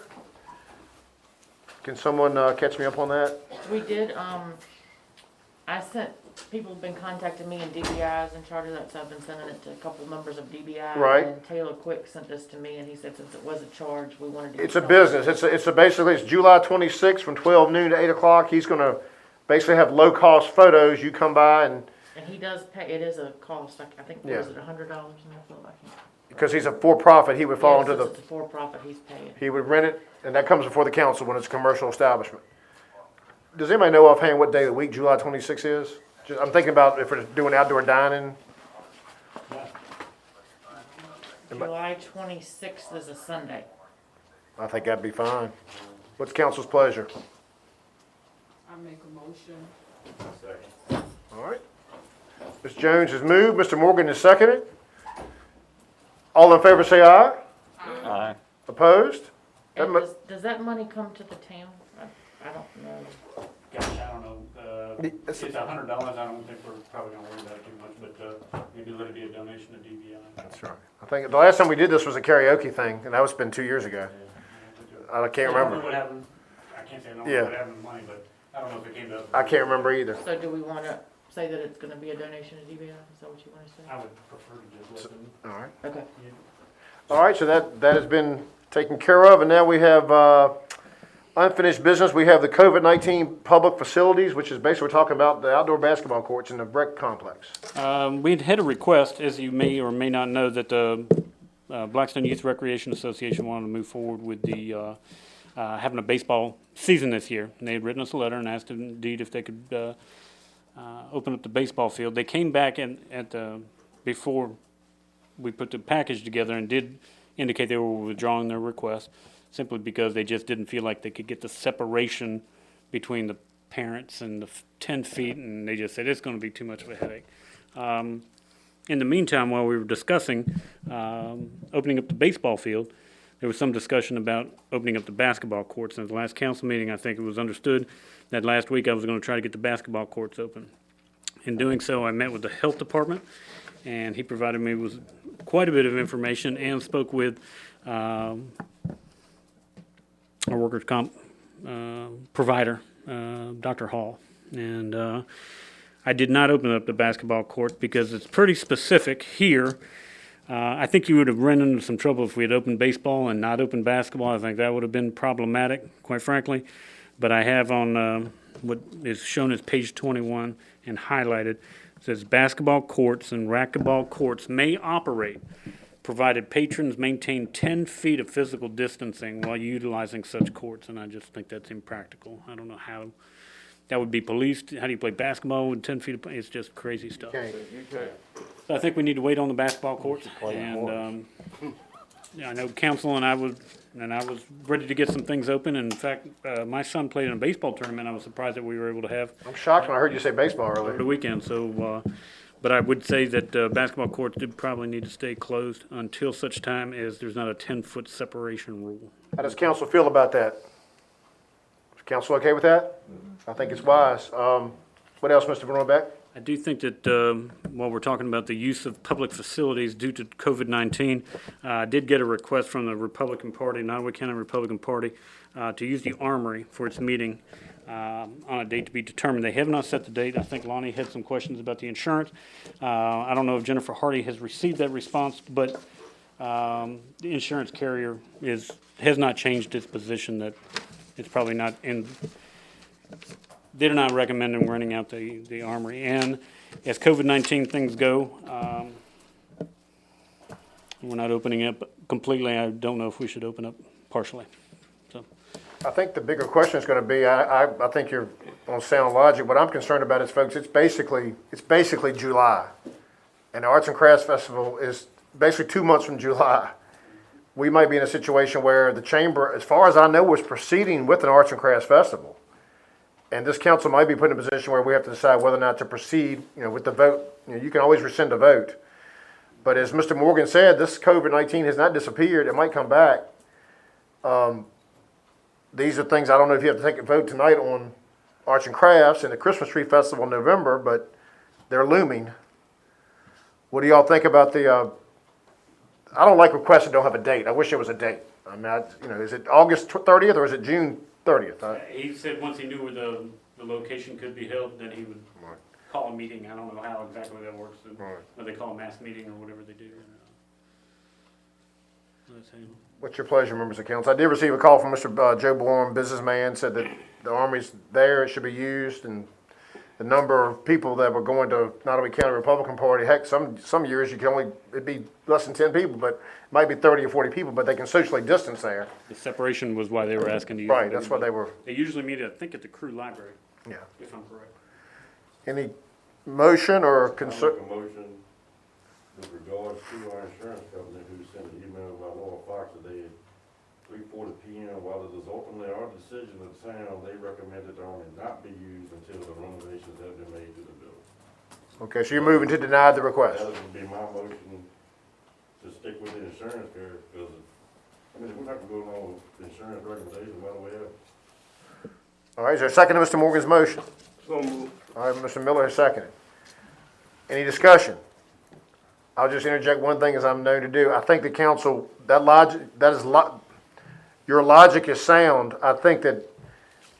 Can someone catch me up on that? We did, I sent, people have been contacting me, and DBI is in charge of that, so I've been sending it to a couple members of DBI. Right. And Taylor Quick sent this to me, and he said since it was a charge, we wanted to. It's a business. Basically, it's July 26th from 12 noon to 8 o'clock. He's gonna basically have low-cost photos. You come by and, And he does pay, it is a cost, I think, Yeah. was it $100 in that bill? I can't. because he's a for-profit, he would fall Yeah, into since the, it's a for-profit, he's paying. he would rent it, and that comes before the council when it's a commercial establishment. Does anybody know offhand what day of the week July 26th is? I'm thinking about if we're doing outdoor dining. July 26th is a Sunday. I think that'd be fine. What's council's pleasure? I make a motion. All right. Ms. Jones has moved, Mr. Morgan has seconded. All in favor say aye. Aye. Opposed? That And mo- does that money come to the town? I don't know. Gosh, I don't know, it's $100, I don't think we're probably gonna worry about it too much, but, maybe let it be a donation to DBI. That's right. I think the last time we did this was a karaoke thing, and that was been 2 years ago. I can't I don't know remember. what happened, I can't say I don't know Yeah. what happened to the money, but I don't know if it came to us. I can't remember either. So do we wanna say that it's gonna be a donation to DBI? Is that what you wanna say? I would prefer to just let them. All right. Okay. All right, so that has been taken care of, and now we have unfinished business. We have the COVID-19 public facilities, which is basically we're talking about the outdoor basketball courts in the Breck complex. We'd had a request, as you may or may not know, that the Blackstone Youth Recreation Association wanted to move forward with the having a baseball season this year. And they had written us a letter and asked indeed if they could open up the baseball field. They came back before we put the package together and did indicate they were withdrawing their request, simply because they just didn't feel like they could get the separation between the parents and the 10 feet, and they just said it's going to be too much of a headache. In the meantime, while we were discussing opening up the baseball field, there was some discussion about opening up the basketball courts. And at the last council meeting, I think it was understood that last week I was going to try to get the basketball courts open. In doing so, I met with the health department, and he provided me with quite a bit of information and spoke with our workers' comp provider, Dr. Hall. And I did not open up the basketball court because it's pretty specific here. I think you would have run into some trouble if we had opened baseball and not opened basketball. I think that would have been problematic, quite frankly. But I have on what is shown as page 21 and highlighted, it says basketball courts and racquetball courts may operate provided patrons maintain 10 feet of physical distancing while utilizing such courts, and I just think that's impractical. I don't know how that would be policed. How do you play basketball with 10 feet of, it's just crazy stuff. So I think we need to wait on the basketball courts, and yeah, I know council and I was ready to get some things open. And in fact, my son played in a baseball tournament. I was surprised that we were able to have. I'm shocked when I heard you say baseball earlier. Over the weekend, so, but I would say that basketball courts do probably need to stay closed until such time as there's not a 10-foot separation rule. How does council feel about that? Is council okay with that? I think it's wise. What else, Mr. Van Beck? I do think that while we're talking about the use of public facilities due to COVID-19, I did get a request from the Republican Party, Nottaway County Republican Party, to use the Armory for its meeting on a date to be determined. They have not set the date. I think Lonnie had some questions about the insurance. I don't know if Jennifer Hardy has received that response, but the insurance carrier has not changed its position that it's probably not in. They're not recommending renting out the Armory. And as COVID-19 things go, we're not opening up completely. I don't know if we should open up partially. So, I think the bigger question is going to be, I think you're on sound logic. What I'm concerned about is, folks, it's basically July. And the Arts and Crafts Festival is basically 2 months from July. We might be in a situation where the chamber, as far as I know, was proceeding with an Arts and Crafts Festival. And this council might be put in a position where we have to decide whether or not to proceed, with the vote. You can always rescind a vote. But as Mr. Morgan said, this COVID-19 has not disappeared. It might come back. These are things, I don't know if you have to take a vote tonight on Arts and Crafts and the Christmas Tree Festival in November, but they're looming. What do y'all think about the, I don't like requests that don't have a date. I wish there was a date. I mean, is it August 30th or is it June 30th. He said once he knew where the location could be held, then he would Right. call a meeting. I don't know how exactly that works, Right. whether they call a mass meeting or whatever they do. Let's see. What's your pleasure, members of council? I did receive a call from Mr. Joe Blorum, businessman, said that the Army's there, it should be used, and the number of people that were going to Nottaway County Republican Party, heck, some years you can only, it'd be less than 10 people, but it might be 30 or 40 people, but they can socially distance there. The separation was why they were asking to use. Right, it. that's why they were, They usually meet, I think, at the Crew Library, yeah. if I'm correct. Any motion or I concern? make a motion with regards to our insurance company who sent an email by Laura Fox today at 3:40 PM. While it is ultimately our decision of the town, they recommended the Army not be used until the renovations have been made to the building. Okay, so you're moving to deny the request. That would be my motion to stick with the insurance carrier, because, I mean, if we're not gonna go along with the insurance recommendation, why do we have? All right, is there a second to Mr. Morgan's motion? So moved. All right, Mr. Miller has seconded. Any discussion? I'll just interject one thing as I'm known to do. I think the council, your logic is sound. I think that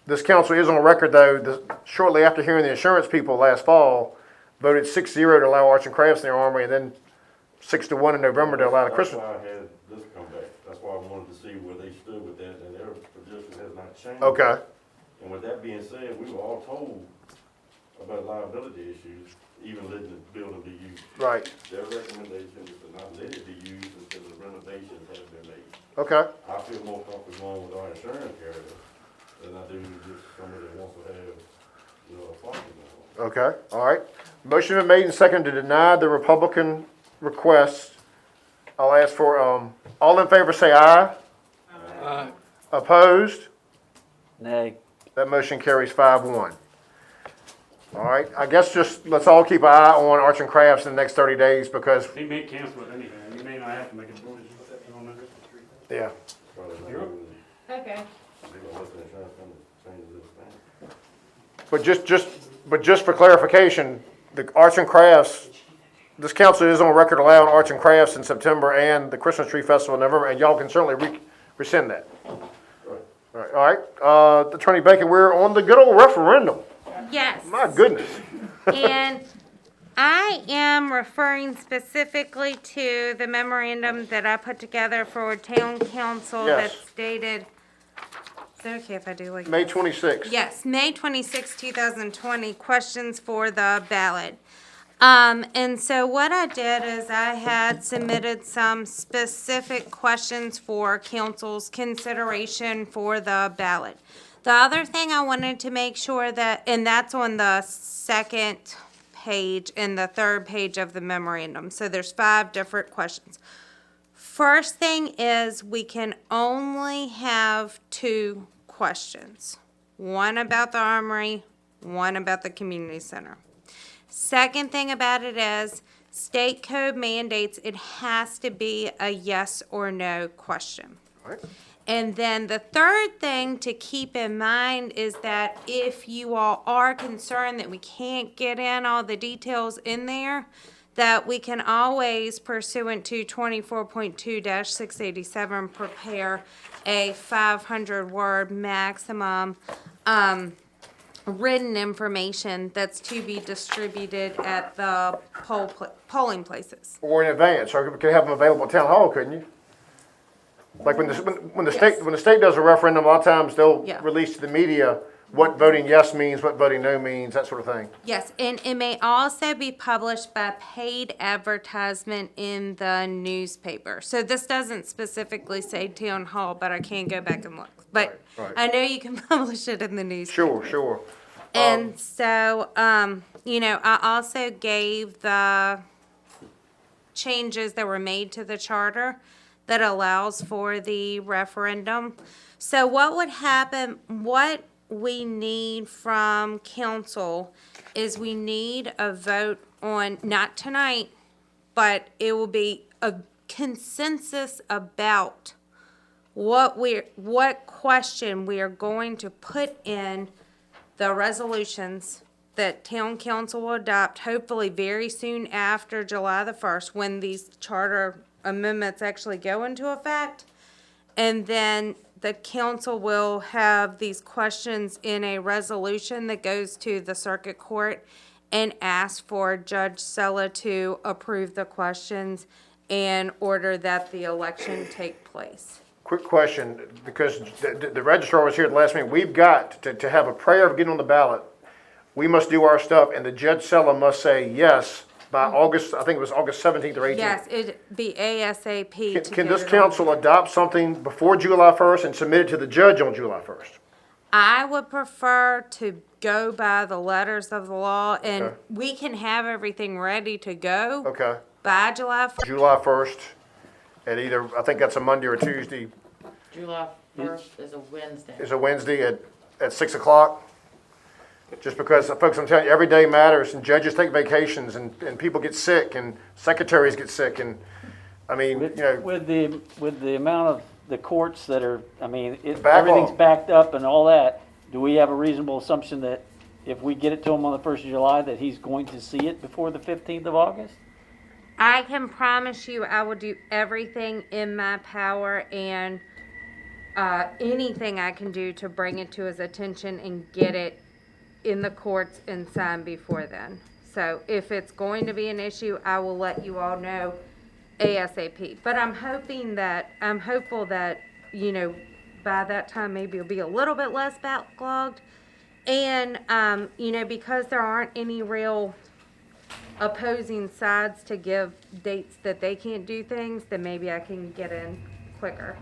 this council is on record, though, shortly after hearing the insurance people last fall, voted 6-0 to allow arts and crafts in their armory, and then 6-1 in November to allow the Christmas. That's why I had this come back. That's why I wanted to see where they stood with that, and their position has not changed. Okay. And with that being said, we were all told about liability issues, even letting the building be used. Right. Their recommendation is to not let it be used until the renovations have been made. Okay. I feel more comfortable going with our insurance carrier than I do just somebody that wants to have, a function on. Okay, all right. Motion been made and seconded to deny the Republican request. I'll ask for, all in favor say aye. Aye. Opposed? Nay. That motion carries 5-1. All right, I guess just, let's all keep an eye on arts and crafts in the next 30 days because, He may cancel it anything. You may not have to make a decision. You don't know. yeah. Probably not You're up. even, Okay. they gonna let the insurance company change this thing. But just for clarification, the arts and crafts, this council is on record allowing arts and crafts in September and the Christmas Tree Festival in November, and y'all can certainly rescind that. Right. All right, Attorney Bacon, we're on the good old referendum. Yes. My goodness. And I am referring specifically to the memorandum that I put together for town council Yes. that's dated, is it okay if I do like May this? 26th. Yes, May 26, 2020, questions for the ballot. And so what I did is I had submitted some specific questions for council's consideration for the ballot. The other thing I wanted to make sure that, and that's on the second page and the third page of the memorandum. So there's 5 different questions. First thing is we can only have 2 questions. One about the armory, one about the community center. Second thing about it is state code mandates it has to be a yes or no question. Right. And then the third thing to keep in mind is that if you all are concerned that we can't get in all the details in there, that we can always, pursuant to 24.2-687, prepare a 500-word maximum written information that's to be distributed at the polling places. Or in advance, or you could have them available at town hall, couldn't you? Like when the state does a referendum, a lot of times they'll Yeah. release to the media what voting yes means, what voting no means, that sort of thing. Yes, and it may also be published by paid advertisement in the newspaper. So this doesn't specifically say town hall, but I can go back and look. But Right. I know you can publish it in the newspaper. Sure. And so, I also gave the changes that were made to the charter that allows for the referendum. So what would happen, what we need from council is we need a vote on, not tonight, but it will be a consensus about what question we are going to put in the resolutions that town council will adopt, hopefully very soon after July the 1st, when these charter amendments actually go into effect. And then the council will have these questions in a resolution that goes to the circuit court and ask for Judge Sella to approve the questions and order that the election take place. Quick question, because the registrar was here at the last meeting. We've got to have a prayer of getting on the ballot. We must do our stuff, and the Judge Sella must say yes by August, I think it was August 17th or 18th. Yes, it'd be ASAP. Can this council adopt something before July 1st and submit it to the judge on July 1st? I would prefer to go by the letters of the law, and Okay. we can have everything ready to go Okay. by July 1st. July 1st at either, I think that's a Monday or a Tuesday, July 1st is a Wednesday. is a Wednesday at 6 o'clock. Just because, folks, I'm telling you, every day matters, and judges take vacations, and people get sick, and secretaries get sick, and, I mean, you know, With the amount of the courts that are, I mean, Backlog. everything's backed up and all that, do we have a reasonable assumption that if we get it to him on the 1st of July, that he's going to see it before the 15th of August? I can promise you I will do everything in my power and anything I can do to bring it to his attention and get it in the courts and signed before then. So if it's going to be an issue, I will let you all know ASAP. But I'm hopeful that, you know, by that time maybe it'll be a little bit less backlogged. And, you know, because there aren't any real opposing sides to give dates that they can't do things, then maybe I can get in quicker.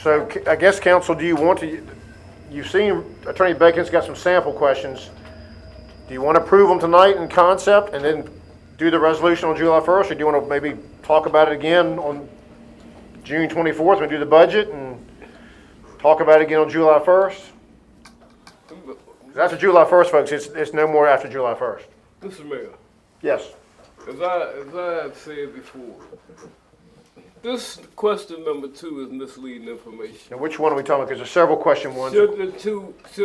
so I guess, counsel, do you want to, you've seen Attorney Bacon's got some sample questions. Do you want to approve them tonight in concept and then do the resolution on July 1st, or do you want to maybe talk about it again on June 24th when we do the budget and talk about it again on July 1st? After July 1st, folks, it's no more after July 1st. Mr. Mayor, Yes. as I have said before, this question number 2 is misleading information. Now, which one are we talking about? Because there's several question ones. Should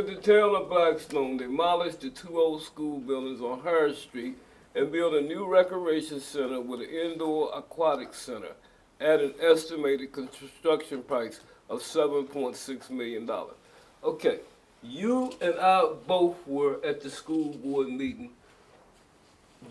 the town of Blackstone demolish the 2 old school buildings on Harris Street and build a new recreation center with an indoor aquatic center at an estimated construction price of $7.6 million? Okay, you and I both were at the school board meeting.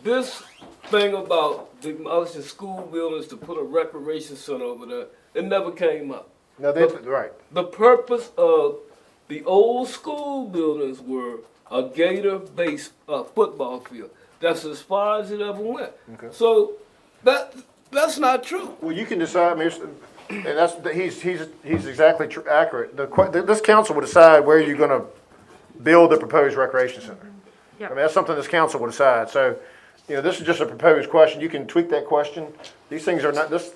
This thing about demolishing school buildings to put a recreation center over there, it never came up. No, that's right. The purpose of the old school buildings were a Gator-based football field. That's as far as it ever went. Okay. So that's not true. Well, you can decide, and he's exactly accurate. This council will decide where you're going to build the proposed recreation center. Yep. I mean, that's something this council will decide. So, you know, this is just a proposed question. You can tweak that question. These things are not, this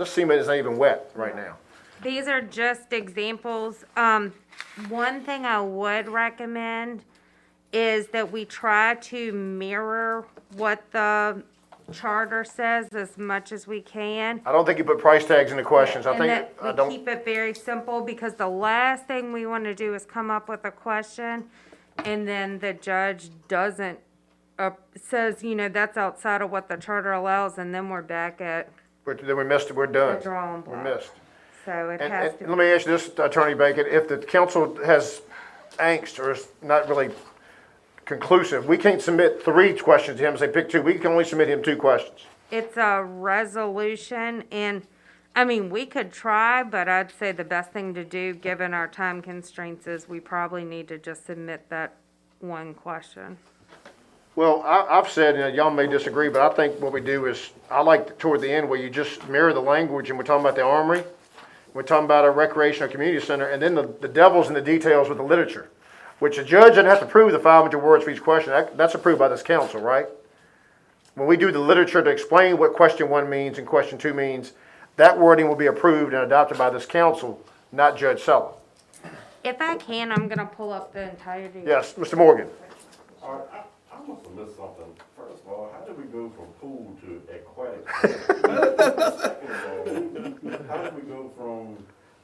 cement is not even wet right now. These are just examples. One thing I would recommend is that we try to mirror what the charter says as much as we can. I don't think you put price tags in the questions. I And think, that I we don't, keep it very simple, because the last thing we want to do is come up with a question and then the judge doesn't, says, you know, that's outside of what the charter allows, and then we're back at then we missed it, we're done. the drawing We're board. missed. So it And, has and to. let me ask you this, Attorney Bacon, if the council has angst or is not really conclusive, we can't submit 3 questions to him and say pick 2. We can only submit him 2 questions. It's a resolution, and, I mean, we could try, but I'd say the best thing to do, given our time constraints, is we probably need to just submit that 1 question. Well, I've said, and y'all may disagree, but I think what we do is, I like toward the end where you just mirror the language, and we're talking about the armory, we're talking about a recreational community center, and then the devil's in the details with the literature, which a judge doesn't have to prove the 500 words for each question. That's approved by this council, right? When we do the literature to explain what question 1 means and question 2 means, that wording will be approved and adopted by this council, not Judge Sella. If I can, I'm gonna pull up the entirety. Yes, Mr. Morgan. All right, I must have missed something. First of all, how did we go from pool to aquatic? Second of all, how did we go from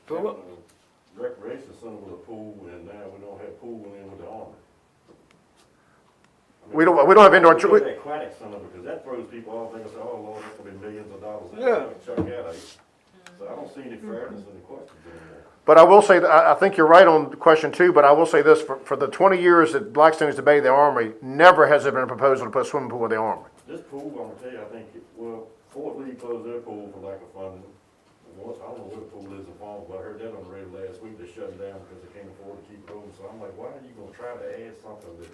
having a recreation center with a pool and now we don't have pool in with the army? I mean, We don't have indoor. we go to the aquatic center because that throws people off. They say, "Oh Lord, that's gonna be millions of dollars." Yeah. Chuck Addy. So I don't see any fairness in the questions anymore. But I will say, that I think you're right on question 2, but I will say this, for the 20 years that Blackstone has debated the Armory, never has there been a proposal to put a swimming pool in the Armory. This pool, I'm gonna tell you, I think, Fort Lee closed their pool for lack of funding. Once, I don't know where the pool is in Farmville, but I heard that on the radio last week, they shut it down because they can't afford to keep it open. So I'm like, why are you gonna try to add something that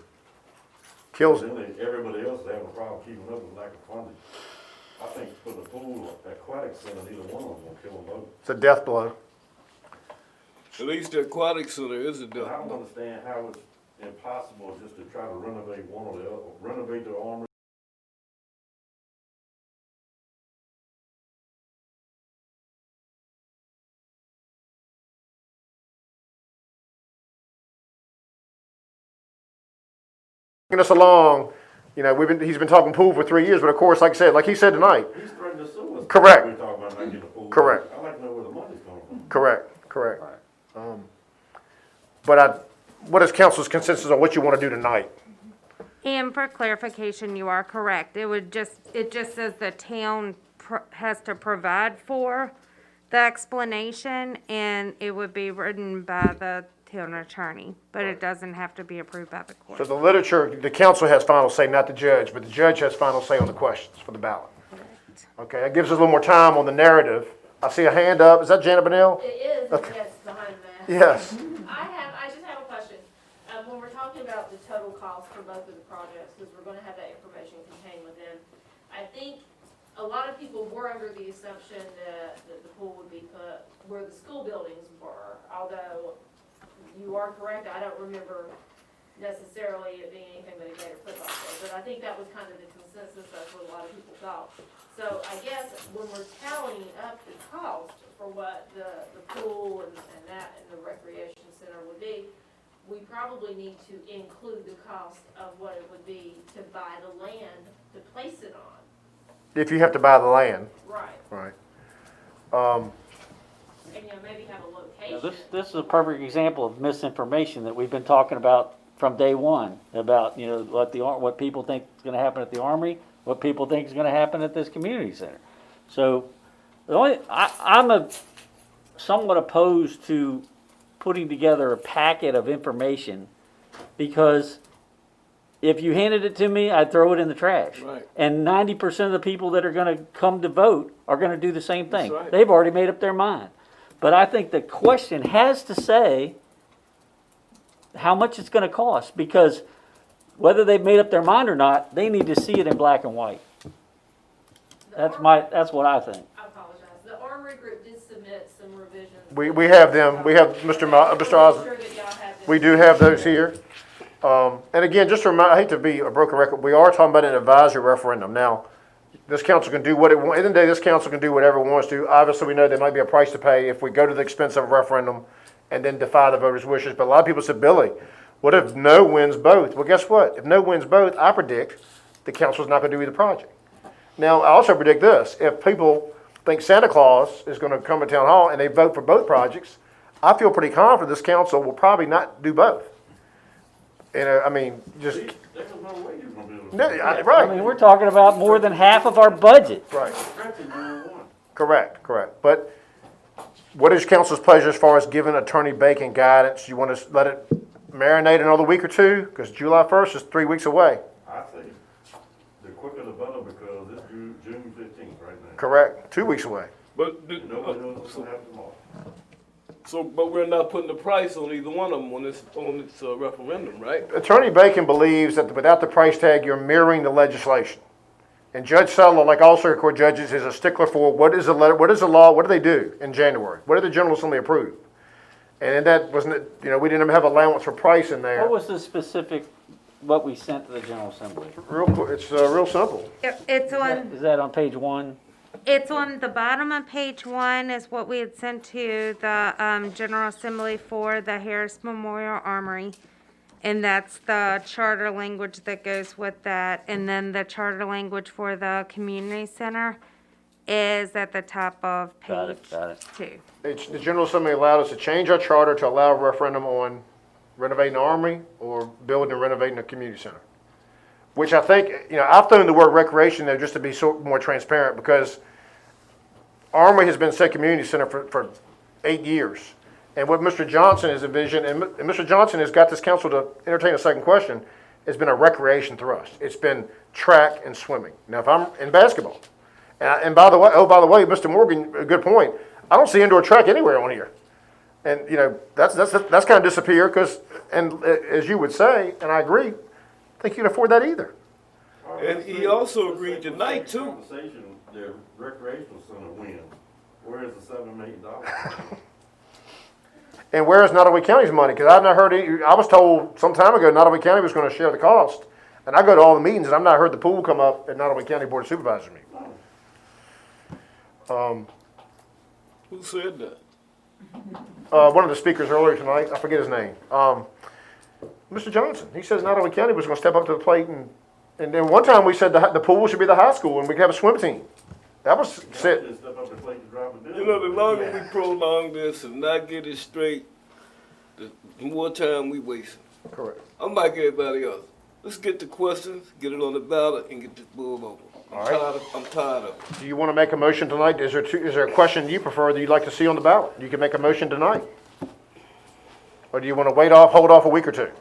Kills then everybody else is having a problem keeping up with lack of funding? I think for the pool, aquatic center, neither one of them will kill them both. It's a death blow. At least the aquatic center is a I death. don't understand how it's impossible just to try to renovate one or the other, renovate the Armory. Us along, he's been talking pool for 3 years, but of course, like I said, like he said tonight. He's threatening to sue us. Correct. We talk about not getting a pool. Correct. I like to know where the money's coming from. Correct. But what is council's consensus on what you want to do tonight? And for clarification, you are correct. It just says the town has to provide for the explanation, and it would be written by the town attorney, but it doesn't have to be approved by the court. So the literature, the council has final say, not the judge, but the judge has final say on the questions for the ballot. Okay, that gives us a little more time on the narrative. I see a hand up. Is that Janet Bennell? It is, Okay. yes, behind that. Yes. I just have a question. When we're talking about the total cost for both of the projects, because we're gonna have that information contained within, I think a lot of people were under the assumption that the pool would be put where the school buildings were, although you are correct, I don't remember necessarily it being anything but a Gator football field, but I think that was kind of the consensus, that's what a lot of people thought. So I guess when we're tallying up the cost for what the pool and the recreation center would be, we probably need to include the cost of what it would be to buy the land to place it on. If you have to buy the land. Right. Right. And, maybe have a Now, location. this is a perfect example of misinformation that we've been talking about from day one, about, what people think is gonna happen at the Armory, what people think is gonna happen at this community center. So, I'm somewhat opposed to putting together a packet of information, because if you handed it to me, I'd throw it in the trash. Right. And 90% of the people that are gonna come to vote are gonna do the same thing. That's right. They've already made up their mind. But I think the question has to say how much it's gonna cost, because whether they've made up their mind or not, they need to see it in black and white. That's what I think. I apologize. The Armory Group did submit some revisions. We have them. We have Mr. Osmond. Sure that y'all have them. We do have those here. And again, just to remind, I hate to be a broken record, we are talking about an advisory referendum. Now, this council can do what it wants. At the end of the day, this council can do whatever it wants to. Obviously, we know there might be a price to pay if we go to the expense of a referendum and then defy the voters' wishes. But a lot of people said, Billy, what if no wins both? Well, guess what? If no wins both, I predict the council's not going to do either project. Now, I also predict this. If people think Santa Claus is going to come to town hall and they vote for both projects, I feel pretty confident this council will probably not do both. There's no way you're gonna be able to. Right. I mean, we're talking about more than half of our budget. Right. Correct. But what is council's pleasure as far as giving Attorney Bacon guidance? You want to let it marinate another week or two? Because July 1st is 3 weeks away. I think the quicker the better, because it's June 15th right now. Correct. 2 weeks away. But Nobody knows what's gonna happen tomorrow. but we're not putting the price on either one of them on this referendum, right? Attorney Bacon believes that without the price tag, you're mirroring the legislation. And Judge Settle, like all circuit court judges, is a stickler for what is the law, what do they do in January? What did the General Assembly approve? And in that wasn't, we didn't have allowance for price in there. What was the specific, what we sent to the General Assembly? It's real simple. It's on. Is that on page 1? It's on the bottom of page 1 is what we had sent to the General Assembly for the Harris Memorial Armory. And that's the charter language that goes with that. And then the charter language for the community center is at the top of page 2. The General Assembly allowed us to change our charter to allow a referendum on renovating the Armory or building and renovating the community center. Which I think, I've thrown the word recreation there just to be more transparent, because Armory has been said community center for 8 years. And what Mr. Johnson has envisioned, and Mr. Johnson has got this council to entertain a second question, has been a recreation thrust. It's been track and swimming. Now, if I'm in basketball, and by the way, Mr. Morgan, a good point. I don't see indoor track anywhere on here. And, you know, that's kind of disappeared because, and as you would say, and I agree, I think you can afford that either. And he also agreed tonight too. Conversation, the recreational center wins. Where is the $7 million? And where is Nottaway County's money? Because I've not heard any, I was told some time ago Nottaway County was going to share the cost. And I go to all the meetings and I've not heard the pool come up at Nottaway County Board of Supervisors meeting. Who said that? One of the speakers earlier tonight, I forget his name. Mr. Johnson, he says Nottaway County was going to step up to the plate and then one time we said the pool should be the high school and we could have a swim team. That was said. You know, the longer we prolong this and not get it straight, the more time we waste. Correct. I'm like everybody else. Let's get the questions, get it on the ballot, and get this bull over. I'm tired of it. Do you want to make a motion tonight? Is there a question you prefer that you'd like to see on the ballot? You can make a motion tonight. Or do you want to hold off a week or two?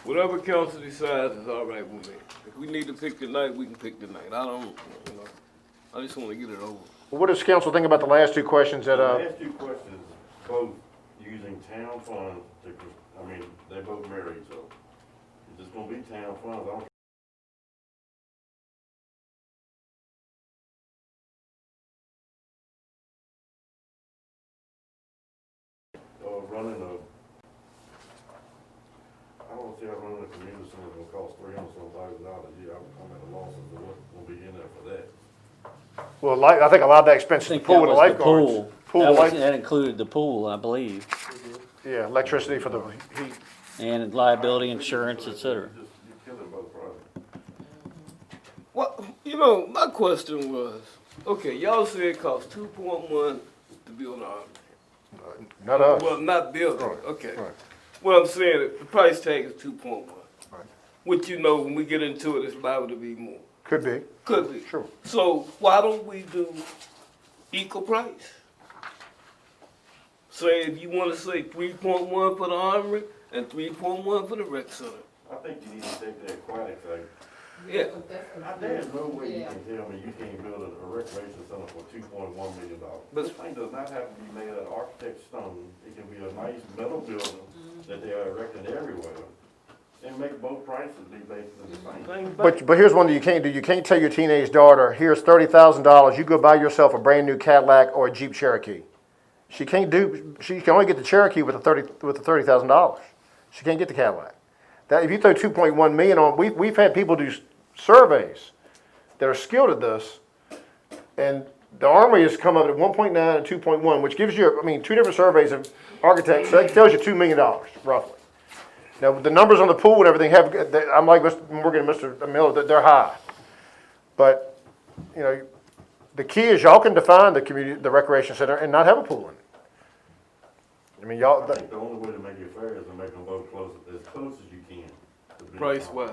Whatever council decides is all right with me. If we need to pick tonight, we can pick tonight. I just want to get it over. Well, what does council think about the last two questions that, The last two questions, both using town funds they both married, so it's just gonna be town funds. I don't running I don't see how running a community center is gonna cost $300,000 a year. I'm at a loss as to what's gonna be in there for that. well, I think a lot of that expense is the pool and the lifeguards. That included the pool, I believe. Yeah, electricity for the heat. And liability insurance, et cetera. You're killing both projects. Well, you know, my question was, okay, y'all said it cost 2.1 to build an army. Not us. Well, not building, Right, okay. right. What I'm saying, the price tag is 2.1. Right. Which, you know, when we get into it, it's liable to be more. Could be. Could be. Sure. So why don't we do equal price? Say if you want to say 3.1 for the armory and 3.1 for the rec center. I think you need to take the aquatic thing. Yeah. There's no way you can tell me you can't build a recreation center for $2.1 million. This thing does not have to be made out of architect stone. It can be a nice metal building that they are erecting everywhere. And make both prices be basically the same. But here's one that you can't do. You can't tell your teenage daughter, here's $30,000, you go buy yourself a brand new Cadillac or a Jeep Cherokee. She can only get the Cherokee with the $30,000. She can't get the Cadillac. That if you throw 2.1 million on, we've had people do surveys that are skilled at this, and the Armory has come up at 1.9 and 2.1, which gives you, two different surveys of architects, so that tells you $2 million, roughly. Now, the numbers on the pool and everything I'm like Mr. Morgan and Mr. Miller, they're high. But, the key is y'all can define the recreation center and not have a pool in it. I think the only way to make it fair is to make them both as close as you can. Price wise.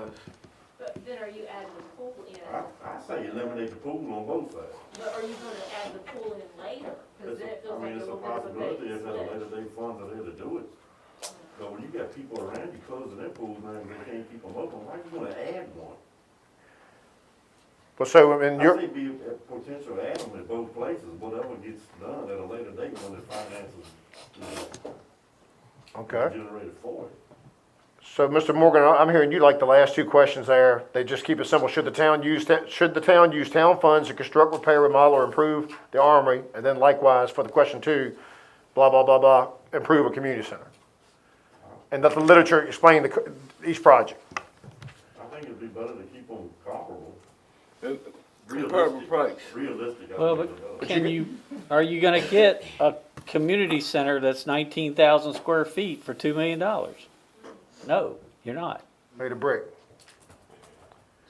But then are you adding the pool in? I say eliminate the pool on both sides. But are you gonna add the pool in later? Cause then it feels like It's a a little bit of a possibility big if at a step. later date funds are there to do it. But when you got people around you closing their pools now and they can't keep them open, why you wanna add one? Well, so, I say be a potential add them at both places, whatever gets done at a later date when the finances, okay. generated for it. So, Mr. Morgan, I'm hearing you like the last two questions there. They just keep it simple. Should the town use town funds to construct, repair, remodel, or improve the Armory? And then likewise for the question 2, blah, blah, blah, blah, improve a community center. And let the literature explain each project. I think it'd be better to keep them comparable. Comparable price. Realistic. Well, but are you gonna get a community center that's 19,000 square feet for $2 million? No, you're not. Made of brick.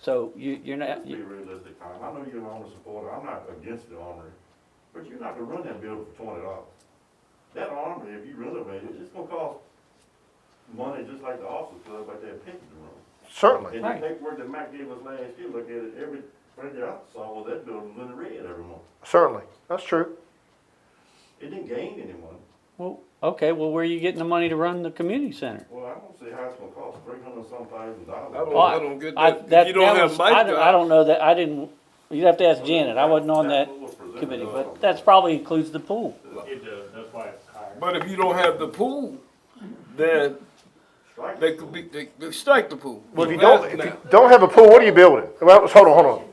So you're not. Be realistic, Tom. I know you're an Armory supporter. I'm not against the Armory, but you're not gonna run that building for $20. That Armory, if you renovate it, it's gonna cost money just like the office club, like that picture room. Certainly. And the paperwork that Matt gave us last year, look at it, right there, I saw what that building was in the red every month. Certainly, that's true. It didn't gain any money. Well, okay, well, where are you getting the money to run the community center? Well, I don't see how it's gonna cost $300-some-thousand. I don't get that. If you don't have Mike I don't know that, I didn't, you'd have to ask Janet, I wasn't on that committee, but that's probably includes the pool. It does, that's why it's higher. But if you don't have the pool, then they could be, they strike the pool. Well, if you don't have a pool, what are you building? Well, hold on.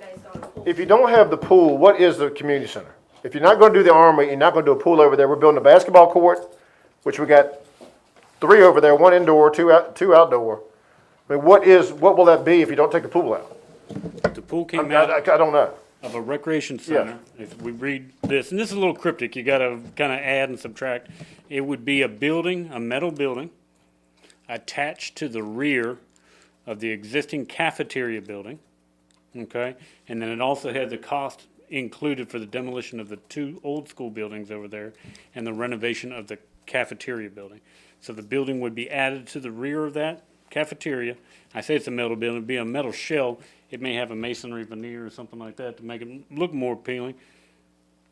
If you don't have the pool, what is the community center? If you're not gonna do the Armory, you're not gonna do a pool over there, we're building a basketball court, which we got 3 over there, 1 indoor, 2 outdoor. I mean, what will that be if you don't take the pool out? The pool came I out don't know. of a recreation center. If we read this, and this is a little cryptic, you gotta kinda add and subtract. It would be a building, a metal building, attached to the rear of the existing cafeteria building, okay? And then it also had the cost included for the demolition of the 2 old school buildings over there and the renovation of the cafeteria building. So the building would be added to the rear of that cafeteria. I say it's a metal building, it'd be a metal shell. It may have a masonry veneer or something like that to make it look more appealing,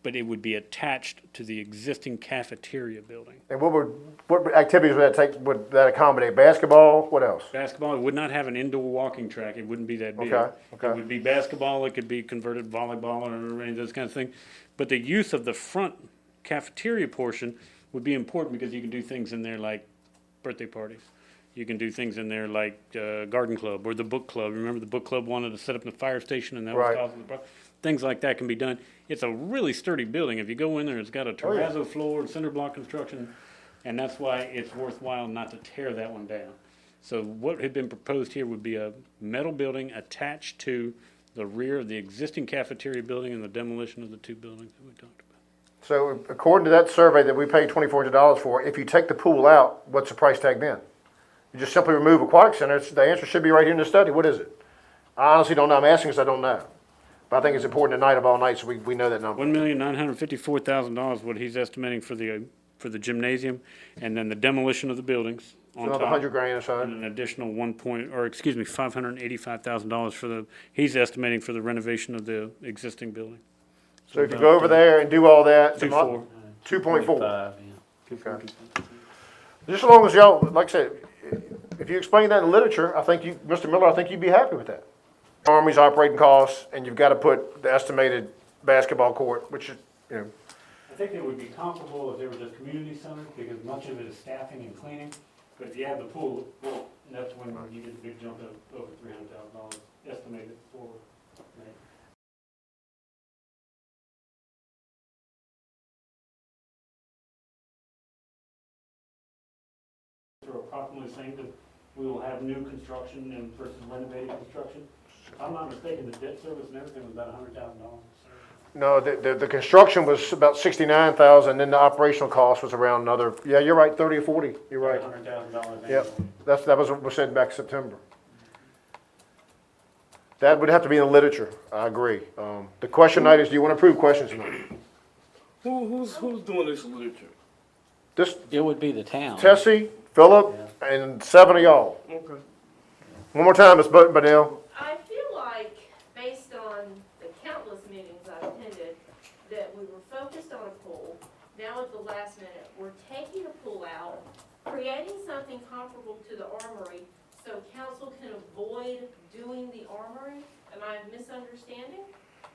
but it would be attached to the existing cafeteria building. And what activities would that accommodate? Basketball, what else? Basketball, it would not have an indoor walking track, it wouldn't be that big. Okay. It would be basketball, it could be converted volleyball or any of those kind of things. But the use of the front cafeteria portion would be important because you can do things in there like birthday parties. You can do things in there like garden club or the book club. Remember the book club wanted to set up the fire station and that was causing the problem. Things like that can be done. It's a really sturdy building. If you go in there, it's got a terrazzo floor, cinder block construction, and that's why it's worthwhile not to tear that one down. So what had been proposed here would be a metal building attached to the rear of the existing cafeteria building and the demolition of the 2 buildings that we talked about. So according to that survey that we paid $2,400 for, if you take the pool out, what's the price tag then? You just simply remove aquatic centers, the answer should be right here in the study. What is it? I honestly don't know. I'm asking because I don't know. But I think it's important tonight of all nights so we know that number. $1,954,000 what he's estimating for the gymnasium, and then the demolition of the buildings on Another top. $100,000 or so. And an additional $585,000 for he's estimating for the renovation of the existing building. So if you go over there and do all that, 2.4. 2.4. Yeah. Okay. Just as long as y'all, like I said, if you explain that in literature, I think Mr. Miller, I think you'd be happy with that. Army's operating costs, and you've got to put the estimated basketball court, which is, I think it would be comparable if they were just community centers, because much of it is staffing and cleaning. But if you have the pool, that's when you get a big jump of over $300,000 estimated for. They're approximately saying that we will have new construction and versus renovated construction. If I'm not mistaken, the debt service and everything was about $100,000. no, the construction was about $69,000, and then the operational cost was around another, yeah, you're right, 30 or 40, you're right. $100,000. Yep, that was what was said back September. That would have to be in the literature, I agree. The question tonight is, do you want to approve questions tonight? Who's doing this literature? This, It would be the town. Tessie, Philip, and 7 of y'all. Okay. One more time, Ms. Badell. I feel like, based on the countless meetings I've attended, that we were focused on a pool. Now at the last minute, we're taking a pool out, creating something comparable to the Armory so council can avoid doing the Armory. Am I misunderstanding?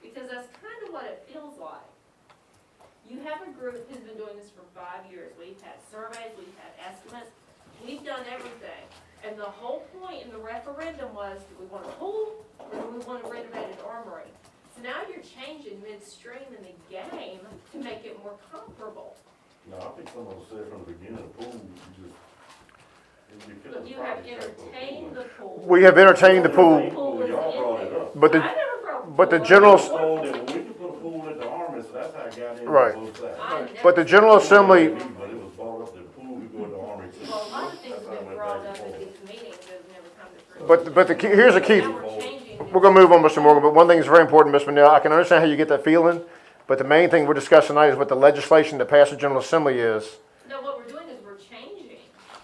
Because that's kind of what it feels like. You have a group who's been doing this for 5 years. We've had surveys, we've had estimates, we've done everything. And the whole point in the referendum was, do we want a pool or do we want a renovated Armory? So now you're changing midstream in the game to make it more comparable. No, I think some of us said from the beginning, the pool, But you have entertained the pool. We have entertained the pool, Pool is y'all brought in it there. up. but I never brought but the pool general, up. Told that we could put a pool at the Army, so that's how it got in on Right. both sides. I never- but the General Assembly, But it was brought up that pool could go at the Army too. Well, a lot of things That's have how it been went brought back up and at forth. these meetings that have never come to fruition. but the key, here's the key. Now we're changing. We're gonna move on, Mr. Morgan, but one thing is very important, Ms. Manel. I can understand how you get that feeling, but the main thing we're discussing tonight is what the legislation that passed the General Assembly is. No, what we're doing is we're changing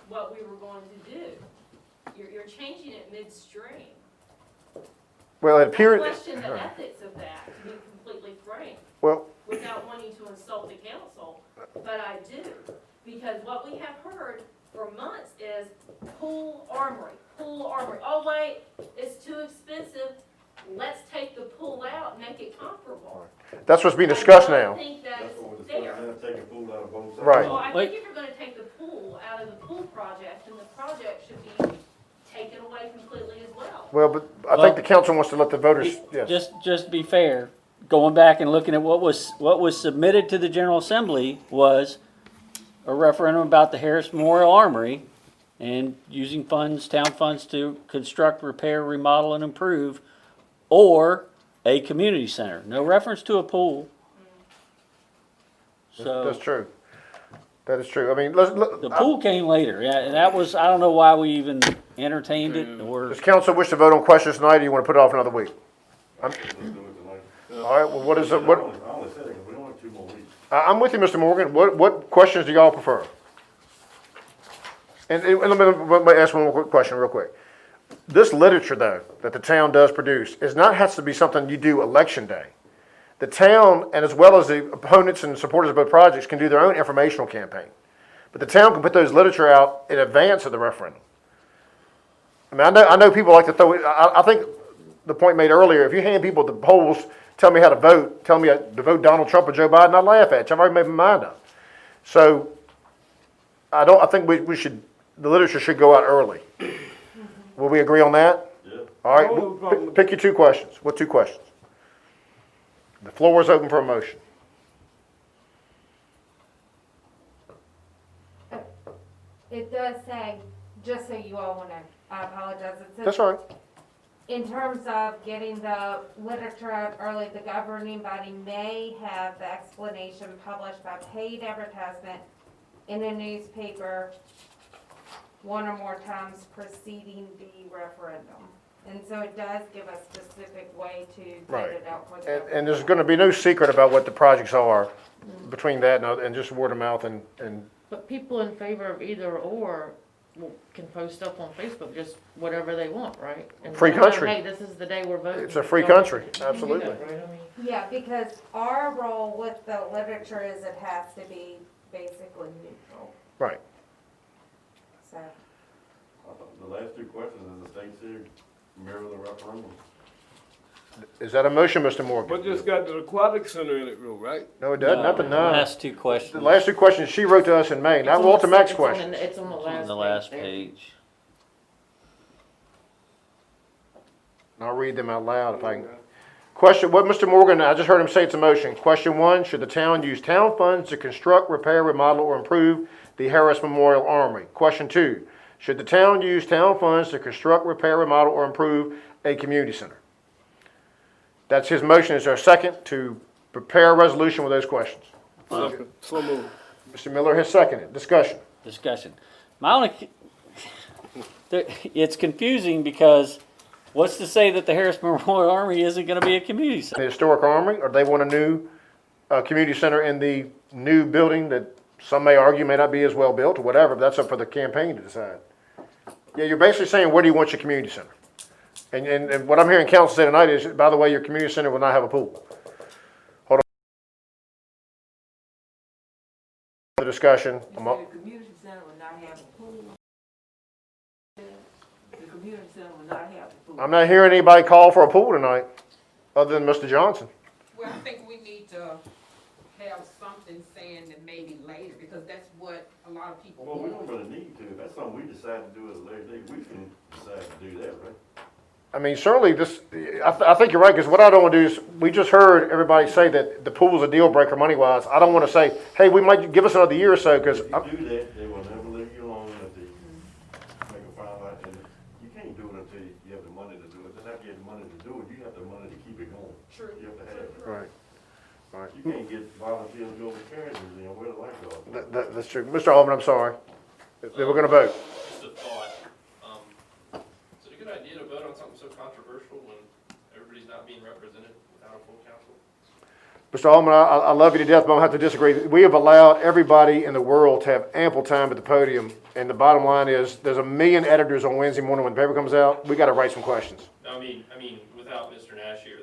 what we were going to do. You're changing it midstream. Well, it I appears, question the ethics of that, to be completely frank, well, without wanting to insult the council, but I do. Because what we have heard for months is pool armory. Oh wait, it's too expensive. Let's take the pool out and make it comparable. that's what's being discussed I don't now. think that That's is what we're fair. discussing, now, taking food out of both sides. Right. Well, I think if you're gonna take the pool out of the pool project, then the project should be taken away completely as well. Well, but I think the council wants to let the voters, yes. Just to be fair, going back and looking at what was submitted to the General Assembly was a referendum about the Harris Memorial Armory and using town funds to construct, repair, remodel, and improve, or a community center. No reference to a pool. That's So, true. That is true. I mean, the pool came later, yeah, and that was, I don't know why we even entertained it, or. does council wish to vote on questions tonight, or you want to put it off another week? Let's do it tonight. All right, well, what is it, what, I only said it, 'cause we only have 2 more weeks. I'm with you, Mr. Morgan. What questions do y'all prefer? And let me ask one more quick question real quick. This literature, though, that the town does produce, has to be something you do election day. The town, and as well as the opponents and supporters of both projects, can do their own informational campaign. But the town can put those literature out in advance of the referendum. I mean, I know people like to throw it, I think the point made earlier, if you hand people the polls, tell me how to vote, tell me to vote Donald Trump or Joe Biden, I laugh at you. I've already made my mind up. So, I think we should, the literature should go out early. Will we agree on that? Yeah. All right, pick your 2 questions. What 2 questions? The floor is open for a motion. It does say, just so you all wanna, I apologize, it says. That's all right. In terms of getting the literature out early, the governing body may have the explanation published by paid advertisement in a newspaper 1 or more times preceding the referendum. And so it does give a specific way to Right. get it out for the government. And there's gonna be no secret about what the projects are between that and just word of mouth and But people in favor of either or can post stuff on Facebook, just whatever they want, right? And Free let them know, country. Hey, this is the day we're voting. It's a free country, absolutely. Right, I mean. Yeah, because our role with the literature is it has to be basically neutral, Right. so. The last 2 questions, as the state said, mirror the referendum. Is that a motion, Mr. Morgan? But just got the aquatic center in it, though, right? No, it doesn't, nothing, no. Last 2 questions. The last 2 questions she wrote to us in May, not It's on Walter the- Mack's it's on question. It's on the last On page. the last there. page. I'll read them out loud if I can. Question, what Mr. Morgan, I just heard him say it's a motion. Question 1, should the town use town funds to construct, repair, remodel, or improve the Harris Memorial Armory? Question 2, should the town use town funds to construct, repair, remodel, or improve a community center? That's his motion. Is there a second to prepare a resolution with those questions? So moved. Mr. Miller has seconded. Discussion. My only, it's confusing because what's to say that the Harris Memorial Armory isn't gonna be a community center? The historic armory, or they want a new community center in the new building that some may argue may not be as well built or whatever, but that's up for the campaign to decide. Yeah, you're basically saying, where do you want your community center? And what I'm hearing council say tonight is, by the way, your community center will not have a pool. Hold on. The discussion. The community center will not have a pool. The community center will not have a pool. I'm not hearing anybody call for a pool tonight, other than Mr. Johnson. Well, I think we need to have something saying that maybe later, because that's what a lot of people Well, we want. don't really need to. If that's something we decide to do at a later date, we can decide to do that, right? I mean, certainly this, I think you're right, because what I don't want to do is, we just heard everybody say that the pool's a deal breaker money-wise. I don't want to say, hey, we might give us another year or so, because. If you do that, they will never leave you alone until you make a final, and you can't do it until you have the money to do it. Then after you have the money to do it, you have the money to keep it going. True. You have to have it. Right. Right. You can't get volunteers to go with carriages, where the lifeguards. That's true. Mr. Alderman, I'm sorry. Then we're going to vote. Just a thought. Is it a good idea to vote on something so controversial when everybody's not being represented without a full council? Mr. Alderman, I love you to death, but I'll have to disagree. We have allowed everybody in the world to have ample time at the podium, and the bottom line is, there's a million editors on Wednesday morning when the paper comes out. We got to write some questions. No, I mean, without Mr. Nash here,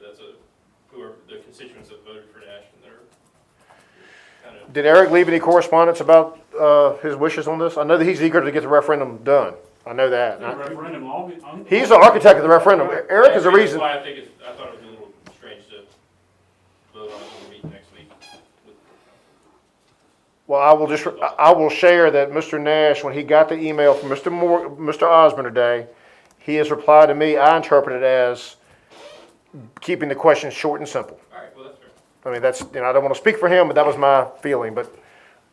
who are the constituents that voted for Nash, and they're kind of. Did Eric leave any correspondence about his wishes on this? I know that he's eager to get the referendum done. I know that. The referendum He's the architect of the referendum. Eric is the reason. That's why I thought it was a little strange to vote on it when we meet next week. Well, I will share that Mr. Nash, when he got the email from Mr. Osborne today, he has replied to me. I interpret it as keeping the questions short and simple. All right, well, that's fair. I mean, I don't want to speak for him, but that was my feeling. But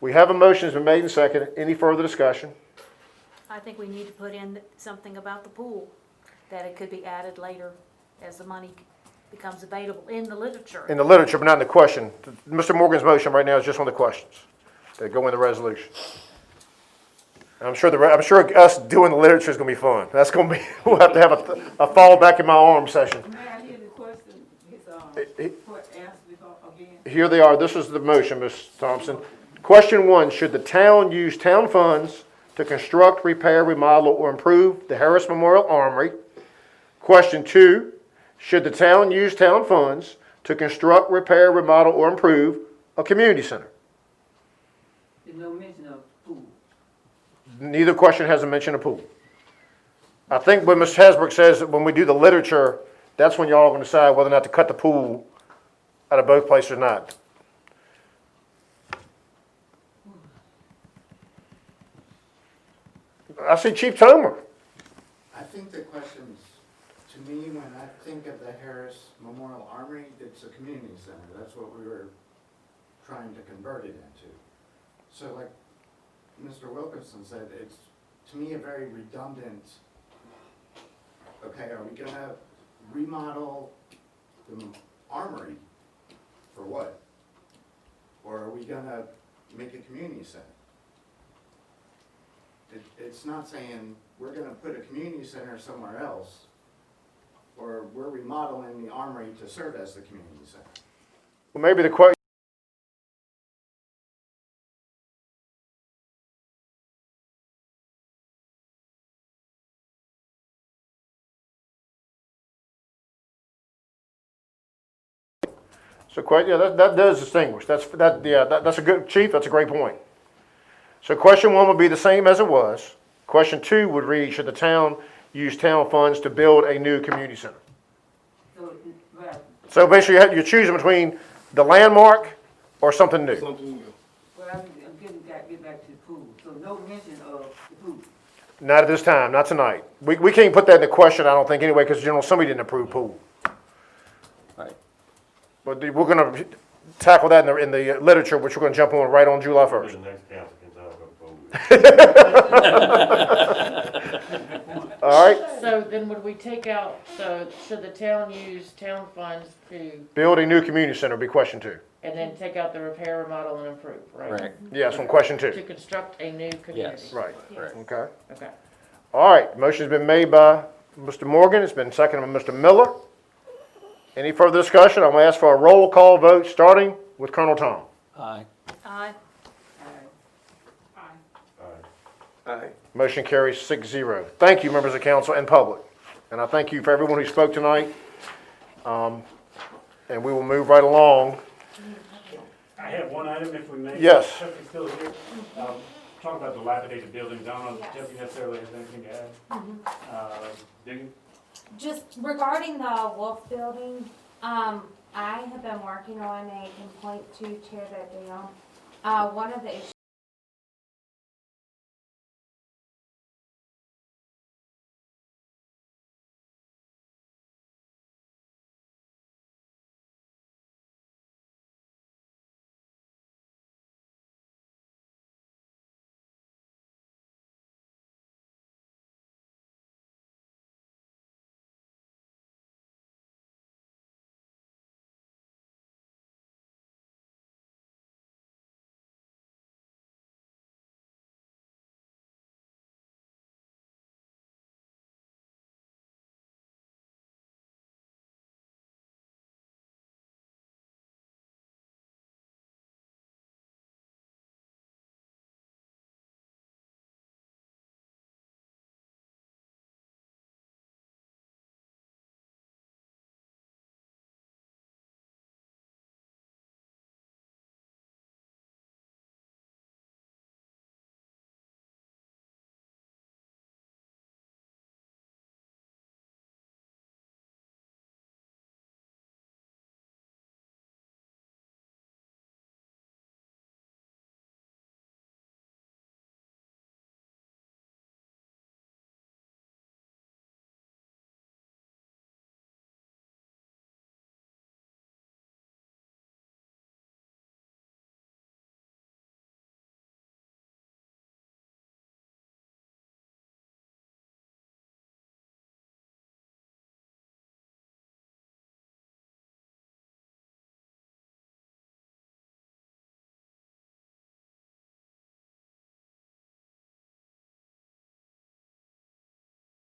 we have a motion that's been made and seconded. Any further discussion? I think we need to put in something about the pool, that it could be added later as the money becomes available in the literature. In the literature, but not in the question. Mr. Morgan's motion right now is just on the questions that go in the resolution. I'm sure us doing the literature is going to be fun. That's going to be, we'll have to have a fall back in my arm session. May I hear the question? What asked before again? Here they are. This is the motion, Ms. Thompson. Question 1, should the town use town funds to construct, repair, remodel, or improve the Harris Memorial Armory? Question 2, should the town use town funds to construct, repair, remodel, or improve a community center? There's no mention of pool. Neither question has a mention of pool. I think what Ms. Hasbrook says, that when we do the literature, that's when y'all are going to decide whether or not to cut the pool out of both places or not. I see Chief Tomer. I think the questions, to me, when I think of the Harris Memorial Armory, it's a community center. That's what we were trying to convert it into. So like Mr. Wilkerson said, it's, to me, a very redundant, okay, are we gonna remodel the armory for what? Or are we gonna make a community center? It's not saying we're gonna put a community center somewhere else, or we're remodeling the armory to serve as the community center. Well, maybe the question. So, yeah, that does distinguish. That's a good, Chief. That's a great point. So, question 1 would be the same as it was. Question 2 would read: should the town use town funds to build a new community center? So basically, you're choosing between the landmark or something new. Well, I'm getting back to the pool. So no mention of the pool. Not at this time. Not tonight. We can't put that in the question, I don't think, anyway, because General Assembly didn't approve pool. Right. But we're going to tackle that in the literature, which we're going to jump on right on July 1st. The next council can talk about pool. All right. So then would we take out, so should the town use town funds to, Build a new community center would be question 2. and then take out the repair, remodel, and improve, right? Yes, on question 2. To construct a new community? Right. Okay. Okay. All right. Motion's been made by Mr. Morgan. It's been seconded by Mr. Miller. Any further discussion? I'm going to ask for a roll call vote, starting with Colonel Tom. Aye. Aye. Aye. Motion carries 6-0. Thank you, members of council and public. And I thank you for everyone who spoke tonight. And we will move right along. I have one item, if we may. Yes. Chucky's still here. Talk about dilapidated buildings. I don't know if Deputy necessarily has anything to add. Digging? Just regarding the Wolf Building, I have been working on a complaint to tear that down. One of the issues